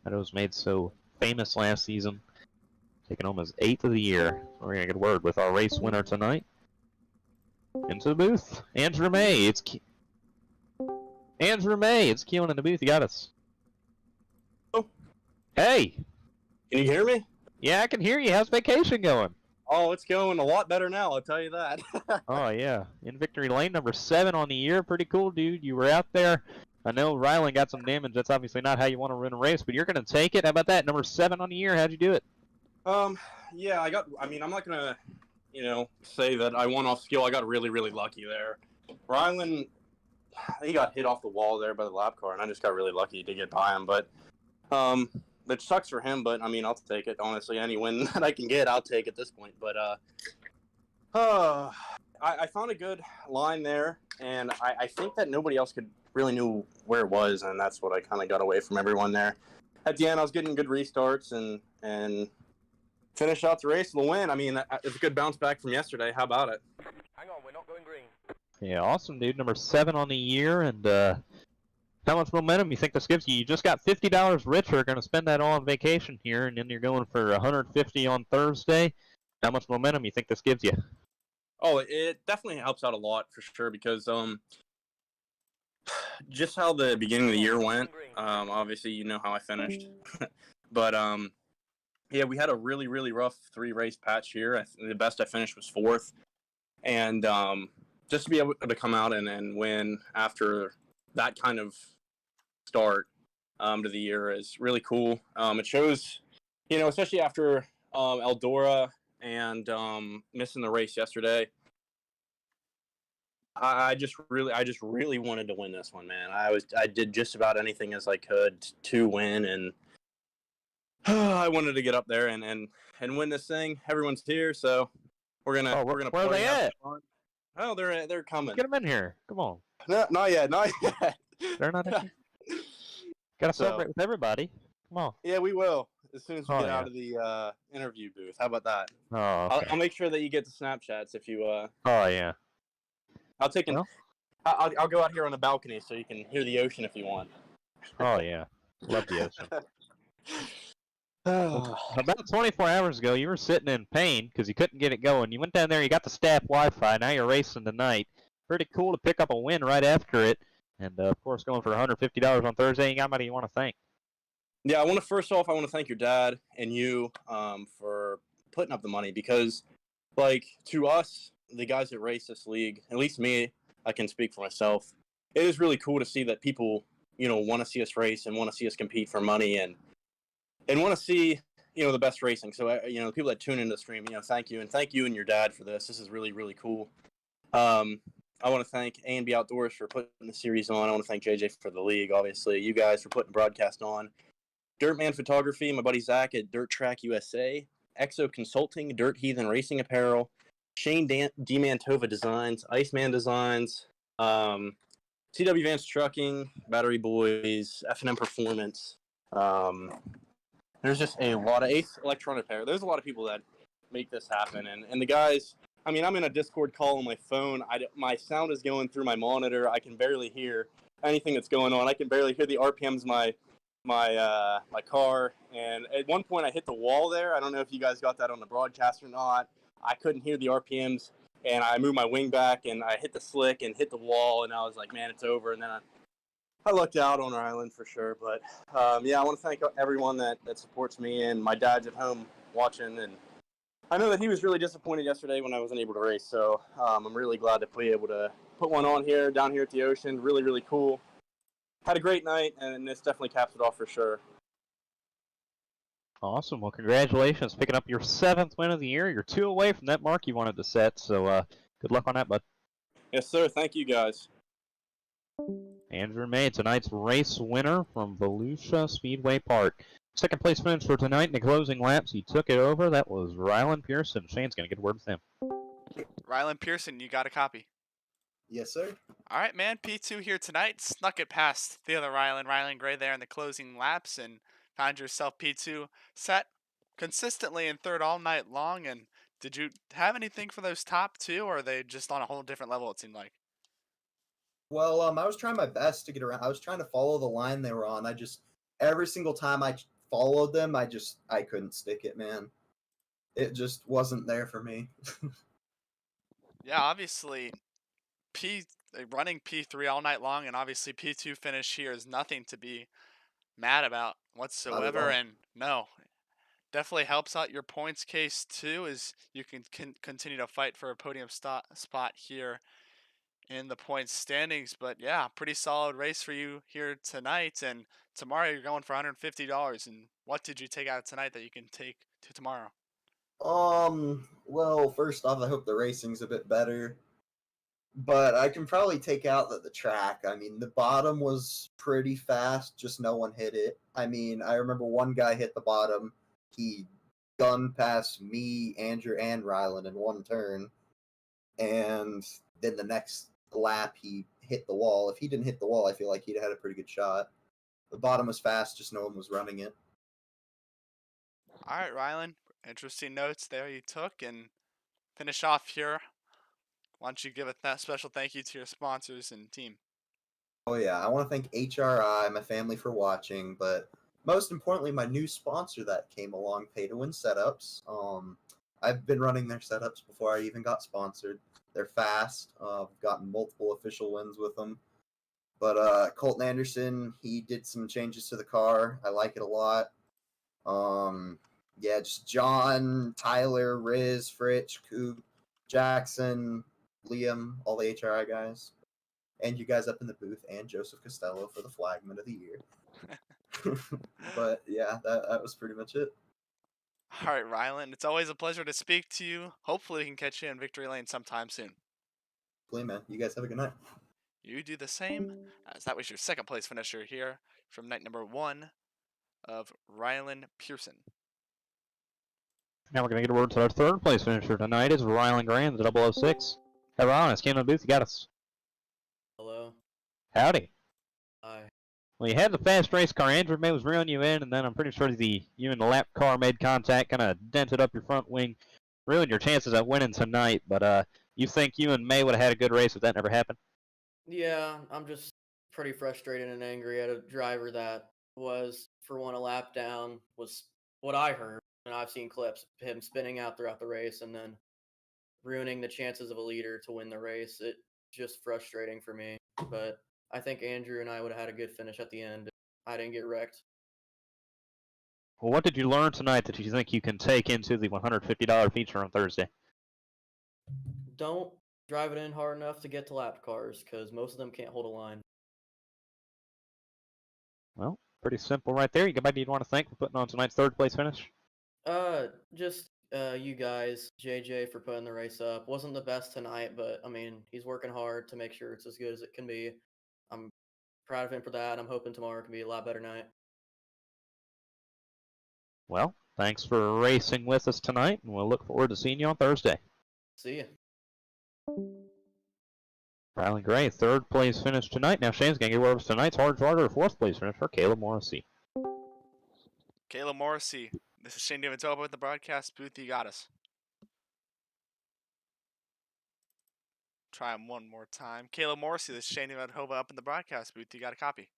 Meadows made so famous last season. Taking home his 8th of the year. We're going to get a word with our race winner tonight. Into the booth. Andrew May. Andrew May. It's Keelan in the booth. You got us. Oh. Hey. Can you hear me? Yeah, I can hear you. How's vacation going? Oh, it's going a lot better now, I'll tell you that. Oh, yeah. In victory lane, number 7 on the year. Pretty cool, dude. You were out there. I know Rylan got some damage. That's obviously not how you want to run a race, but you're going to take it. How about that? Number 7 on the year. How'd you do it? Yeah, I'm not going to, say that I won off skill. I got really, really lucky there. Rylan, he got hit off the wall there by the lap car, and I just got really lucky to get by him. But, that sucks for him, but, I'll take it. Honestly, any win that I can get, I'll take at this point. But, I found a good line there, and I think that nobody else really knew where it was, and that's what I kind of got away from everyone there. At the end, I was getting good restarts and finish out the race with a win. It's a good bounce back from yesterday. How about it? Hang on, we're not going green. Yeah, awesome, dude. Number 7 on the year, and how much momentum you think this gives you? You just got $50 richer. Going to spend that all on vacation here, and then you're going for $150 on Thursday. How much momentum you think this gives you? Oh, it definitely helps out a lot for sure because just how the beginning of the year went. Obviously, you know how I finished, but yeah, we had a really, really rough 3-race patch here. The best I finished was 4th, and just to be able to come out and win after that kind of start to the year is really cool. It shows, especially after Eldora and missing the race yesterday. I just really wanted to win this one, man. I did just about anything as I could to win, and I wanted to get up there and win this thing. Everyone's here, so we're gonna where are party they out at? fun. Oh, they're coming. Get them in here. Come on. No, not yet, not yet. They're not in here. Gotta So- celebrate with everybody. Come on. Yeah, we will as soon as we Oh, get yeah. out of the interview booth. How about that? Oh, okay. I'll make sure that you get the Snapchats if you. Oh, yeah. I'll take an. Well. I'll go out here on the balcony so you can hear the ocean if you want. Oh, yeah. Love the ocean. Oh, About 24 hours ago, you were sitting in pain because you couldn't get it going. You went down there, you got the staff Wi-Fi. Now you're racing tonight. Pretty cool to pick up a win right after it. And, of course, going for $150 on Thursday. Anybody you want to thank? Yeah, I want to thank your dad and you for putting up the money because, like, to us, the guys that race this league, at least me, I can speak for myself. It is really cool to see that people, want to see us race and want to see us compete for money and want to see, the best racing. So, people that tune into the stream, thank you. And thank you and your dad for this. This is really, really cool. I want to thank A&B Outdoors for putting the series on. I want to thank JJ for the league, obviously. You guys for putting the broadcast on. Dirtman Photography, my buddy Zach at Dirt Track USA. Exo Consulting, Dirt Heathen Racing Apparel. Shane DeMantova Designs, Iceman Designs. CW Vance Trucking, Battery Boys, F&M Performance. There's just a lot of Ace Electronic Apparel. There's a lot of people that make this happen. And the guys, I'm in a Discord call on my phone. My sound is going through my monitor. I can barely hear anything that's going on. I can barely hear the RPMs my car. And at one point I hit the wall there. I don't know if you guys got that on the broadcast or not. I couldn't hear the RPMs, and I moved my wing back, and I hit the slick and hit the wall, and I was like, man, it's over. And then I lucked out on our island for sure. But, yeah, I want to thank everyone that supports me, and my dad's at home watching. And I know that he was really disappointed yesterday when I wasn't able to race, so I'm really glad to be able to put one on here, down here at the ocean. Really, really cool. Had a great night, and this definitely caps it off for sure. Awesome. Well, congratulations. Picking up your 7th win of the year. You're 2 away from that mark you wanted to set, so good luck on that, bud. Yes, sir. Thank you, guys. Andrew May, tonight's race winner from Volusia Speedway Park. Second place finish for tonight in the closing laps. He took it over. That was Rylan Pearson. Shane's going to get a word with him. Rylan Pearson, you got a copy. Yes, sir. All right, man. P2 here tonight. Snuck it past the other Rylan Gray there in the closing laps and found yourself P2 set consistently in third all night long. And did you have anything for those top two, or are they just on a whole different level, it seemed like? Well, I was trying my best to get around. I was trying to follow the line they were on. Every single time I followed them, I couldn't stick it, man. It just wasn't there for me. Yeah, obviously, running P3 all night long, and obviously P2 finish here is nothing to be mad about whatsoever. all. And no, definitely helps out your points case too, as you can continue to fight for a podium spot here in the points standings. But yeah, pretty solid race for you here tonight, and tomorrow you're going for $150. And what did you take out tonight that you can take to tomorrow? Well, first off, I hope the racing's a bit better. But I can probably take out the track. I mean, the bottom was pretty fast, just no one hit it. I mean, I remember one guy hit the bottom. He gunned past me, Andrew, and Rylan in one turn. And then the next lap, he hit the wall. If he didn't hit the wall, I feel like he'd had a pretty good shot. The bottom was fast, just no one was running it. All right, Rylan. Interesting notes there you took. And finish off here. Why don't you give a special thank you to your sponsors and team? Oh, yeah. I want to thank HRI, my family, for watching. But most importantly, my new sponsor that came along, Pay to Win Setups. I've been running their setups before I even got sponsored. They're fast. I've gotten multiple official wins with them. But Colton Anderson, he did some changes to the car. I like it a lot. Yeah, just John, Tyler, Riz, Fritch, Coop, Jackson, Liam, all the HRI guys. And you guys up in the booth, and Joseph Costello for the Flagman of the Year. But yeah, that was pretty much it. All right, Rylan. It's always a pleasure to speak to you. Hopefully we can catch you in Victory Lane sometime soon. Play, man. You guys have a good night. You do the same, as that was your second place finisher here from night number 1 of Rylan Pearson. Now we're going to get a word to our third place finisher tonight. Is Rylan Gray in the 006. Tyrannus, came in the booth, you got us. Hello. Howdy. Hi. Well, you had the fast race car. Andrew May was reeling you in, and then I'm pretty sure you and the lap car made contact, kind of dented up your front wing, ruined your chances at winning tonight. But you think you and May would have had a good race if that never happened? Yeah, I'm just pretty frustrated and angry at a driver that was, for one, a lap down, was what I heard, and I've seen clips of him spinning out throughout the race and then ruining the chances of a leader to win the race. It's just frustrating for me. But I think Andrew and I would have had a good finish at the end if I didn't get wrecked. Well, what did you learn tonight that you think you can take into the $150 feature on Thursday? Don't drive it in hard enough to get to lap cars, because most of them can't hold a line. Well, pretty simple right there. You got anybody you'd want to thank for putting on tonight's third place finish? Just you guys, JJ, for putting the race up. Wasn't the best tonight, but I mean, he's working hard to make sure it's as good as it can be. I'm proud of him for that. I'm hoping tomorrow can be a lot better night. Well, thanks for racing with us tonight, and we'll look forward to seeing you on Thursday. See ya. Rylan Gray, third place finish tonight. Now Shane's going to get over tonight's hard charter, fourth place finish for Caleb Morrissey. Caleb Morrissey. This is Shane David Toba with the broadcast booth. You got us. Try him one more time. Caleb Morrissey, this is Shane David Toba up in the broadcast booth. You got a copy?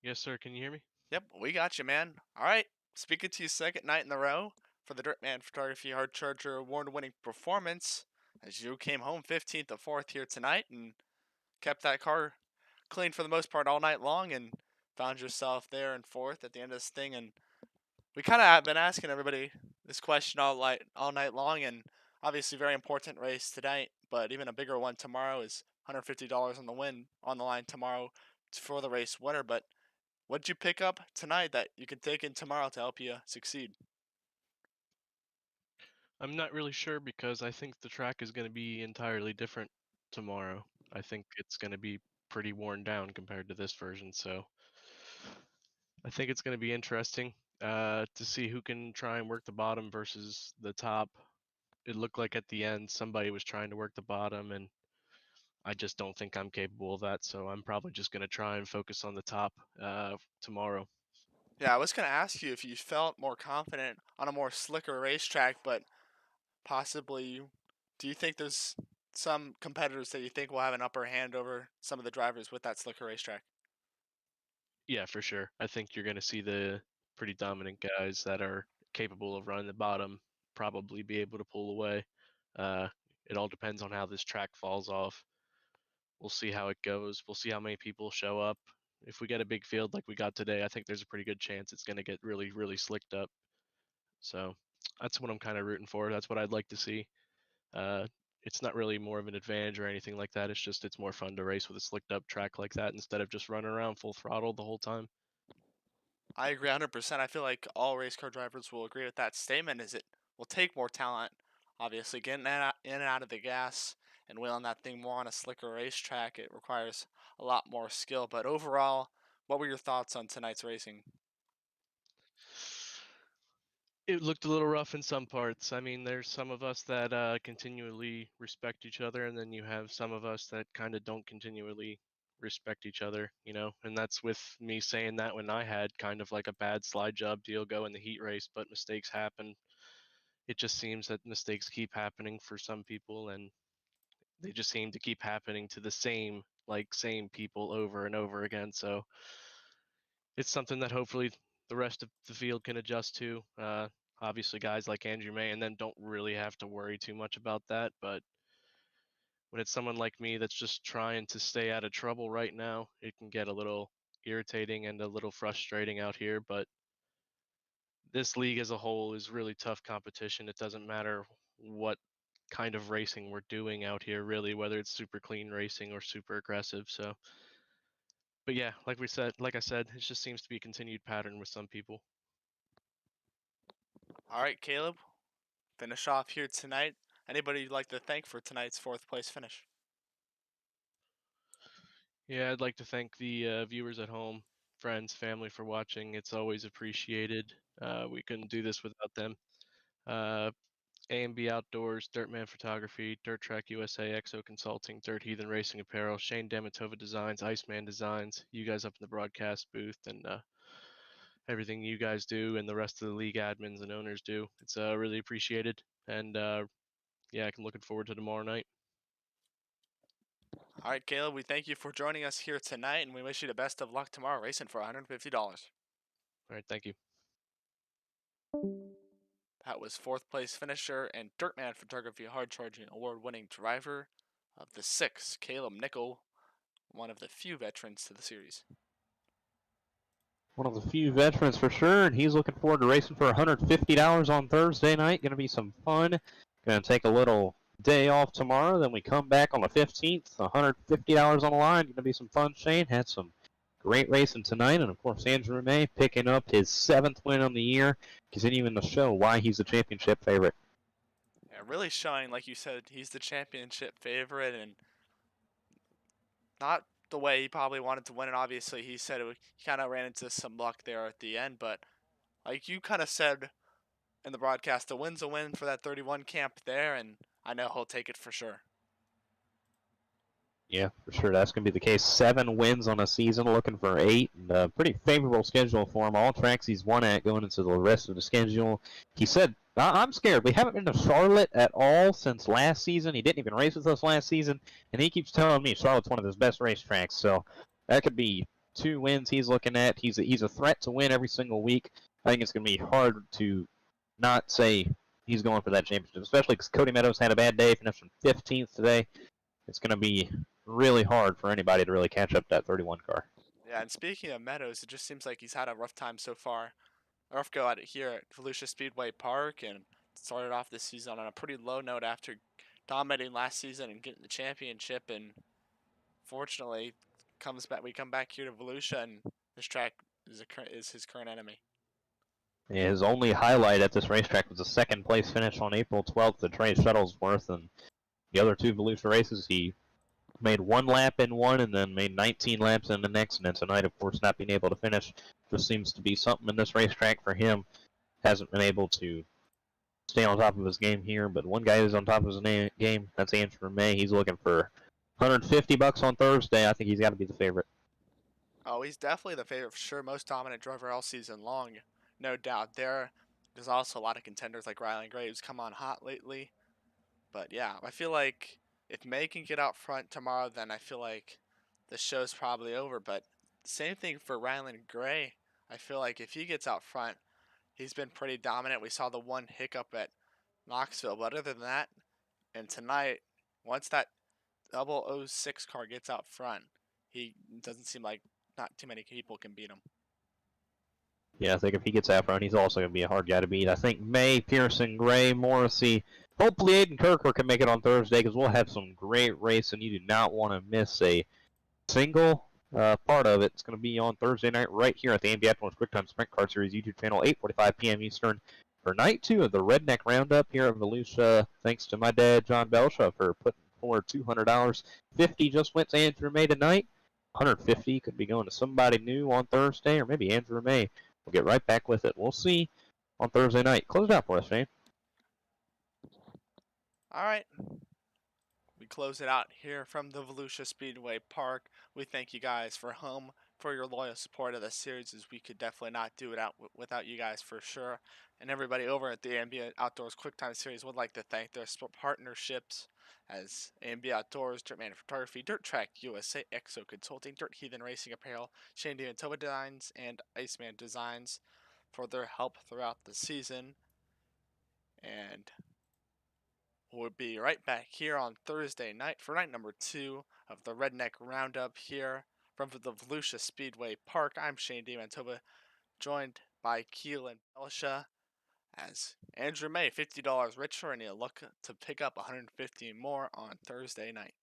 Yes, sir. Can you hear me? Yep, we got you, man. All right. Speaking to you second night in a row for the Dirtman Photography Hard Charger award-winning performance, as you came home 15th of 4th here tonight and kept that car clean for the most part all night long and found yourself there in 4th at the end of this thing. And we kind of have been asking everybody this question all night long, and obviously very important race tonight, but even a bigger one tomorrow is $150 on the line tomorrow for the race winner. But what'd you pick up tonight that you can take in tomorrow to help you succeed? I'm not really sure because I think the track is going to be entirely different tomorrow. I think it's going to be pretty worn down compared to this version, so I think it's going to be interesting to see who can try and work the bottom versus the top. It looked like at the end somebody was trying to work the bottom, and I just don't think I'm capable of that, so I'm probably just going to try and focus on the top tomorrow. Yeah, I was going to ask you if you felt more confident on a more slicker racetrack, but possibly, do you think there's some competitors that you think will have an upper hand over some of the drivers with that slicker racetrack? Yeah, for sure. I think you're going to see the pretty dominant guys that are capable of running the bottom probably be able to pull away. It all depends on how this track falls off. We'll see how it goes. We'll see how many people show up. If we get a big field like we got today, I think there's a pretty good chance it's going to get really, really slicked up. So that's what I'm kind of rooting for. That's what I'd like to see. It's not really more of an advantage or anything like that. It's just it's more fun to race with a slicked up track like that instead of just running around full throttle the whole time. I agree 100%. I feel like all race car drivers will agree with that statement. Is it will take more talent, obviously, getting in and out of the gas and wheeling that thing more on a slicker racetrack. It requires a lot more skill. But overall, what were your thoughts on tonight's racing? It looked a little rough in some parts. I mean, there's some of us that continually respect each other, and then you have some of us that kind of don't continually respect each other, you know? And that's with me saying that when I had kind of like a bad slide job deal go in the heat race, but mistakes happen. It just seems that mistakes keep happening for some people, and they just seem to keep happening to the same people over and over again. So it's something that hopefully the rest of the field can adjust to. Obviously, guys like Andrew May and then don't really have to worry too much about that. But when it's someone like me that's just trying to stay out of trouble right now, it can get a little irritating and a little frustrating out here. But this league as a whole is really tough competition. It doesn't matter what kind of racing we're doing out here, really, whether it's super clean racing or super aggressive. So, but yeah, like I said, it just seems to be a continued pattern with some people. All right, Caleb, finish off here tonight. Anybody you'd like to thank for tonight's 4th place finish? Yeah, I'd like to thank the viewers at home, friends, family for watching. It's always appreciated. We couldn't do this without them. A&B Outdoors, Dirtman Photography, Dirt Track USA, Exo Consulting, Dirt Heathen Racing Apparel, Shane Damatova Designs, Iceman Designs, you guys up in the broadcast booth, and everything you guys do and the rest of the league admins and owners do. It's really appreciated. And yeah, I'm looking forward to tomorrow night. All right, Caleb, we thank you for joining us here tonight, and we wish you the best of luck tomorrow racing for $150. All right, thank you. That was 4th place finisher and Dirtman Photography hard charging award winning driver of the 6, Caleb Nickel, one of the few veterans to the series. One of the few veterans for sure, and he's looking forward to racing for $150 on Thursday night. Going to be some fun. Going to take a little day off tomorrow, then we come back on the 15th. $150 on the line. Going to be some fun. Shane had some great racing tonight, and of course Andrew May picking up his 7th win on the year, continuing to show why he's the championship favorite. Yeah, really showing, like you said, he's the championship favorite, and not the way he probably wanted to win it. Obviously, he said he kind of ran into some luck there at the end, but like you kind of said in the broadcast, a win's a win for that 31 camp there, and I know he'll take it for sure. Yeah, for sure. That's going to be the case. 7 wins on a season, looking for 8. And a pretty favorable schedule for him. All tracks he's won at going into the rest of the schedule. He said, I'm scared. We haven't been to Charlotte at all since last season. He didn't even race with us last season. And he keeps telling me Charlotte's one of his best racetracks. So that could be 2 wins he's looking at. He's a threat to win every single week. I think it's going to be hard to not say he's going for that championship, especially because Cody Meadows had a bad day, finished 15th today. It's going to be really hard for anybody to really catch up to that 31 car. Yeah, and speaking of Meadows, it just seems like he's had a rough time so far. A rough go at it here at Volusia Speedway Park, and started off this season on a pretty low note after dominating last season and getting the championship, and fortunately we come back here to Volusia, and this track is his current enemy. Yeah, his only highlight at this racetrack was a 2nd place finish on April 12th at Trey Shuttlesworth, and the other 2 Volusia races he made 1 lap in one and then made 19 laps in the next, and then tonight, of course, not being able to finish just seems to be something in this racetrack for him. Hasn't been able to stay on top of his game here, but one guy who's on top of his game, that's Andrew May. He's looking for $150 on Thursday. I think he's got to be the favorite. Oh, he's definitely the favorite for sure. Most dominant driver all season long, no doubt. There's also a lot of contenders like Rylan Gray who's come on hot lately. But yeah, I feel like if May can get out front tomorrow, then I feel like the show's probably over. But same thing for Rylan Gray. I feel like if he gets out front, he's been pretty dominant. We saw the one hiccup at Knoxville, but other than that, and tonight, once that 006 car gets out front, he doesn't seem like not too many people can beat him. Yeah, I think if he gets out front, he's also going to be a hard guy to beat. I think May, Pearson, Gray, Morrissey, hopefully Aiden Kirker can make it on Thursday because we'll have some great racing. You do not want to miss a single part of it. It's going to be on Thursday night right here at the A&B Outdoors Quick Time Sprint Car Series YouTube channel, 8:45 p.m. Eastern, for night 2 of the Redneck Roundup here at Volusia. Thanks to my dad, John Belsha, for putting forward $200. $50 just went to Andrew May tonight. $150 could be going to somebody new on Thursday, or maybe Andrew May. We'll get right back with it. We'll see on Thursday night. Close it out for us, Shane. All right. We close it out here from the Volusia Speedway Park. We thank you guys for your loyal support of the series, as we could definitely not do it without you guys for sure. And everybody over at the A&B Outdoors Quick Time Series would like to thank their partnerships as A&B Outdoors, Dirtman Photography, Dirt Track USA, Exo Consulting, Dirt Heathen Racing Apparel, Shane Damatova Designs, and Iceman Designs for their help throughout the season. And we'll be right back here on Thursday night for night number 2 of the Redneck Roundup here from the Volusia Speedway Park. I'm Shane Damatova, joined by Keelan Belsha, as Andrew May, $50 richer, and he'll look to pick up $150 more on Thursday night.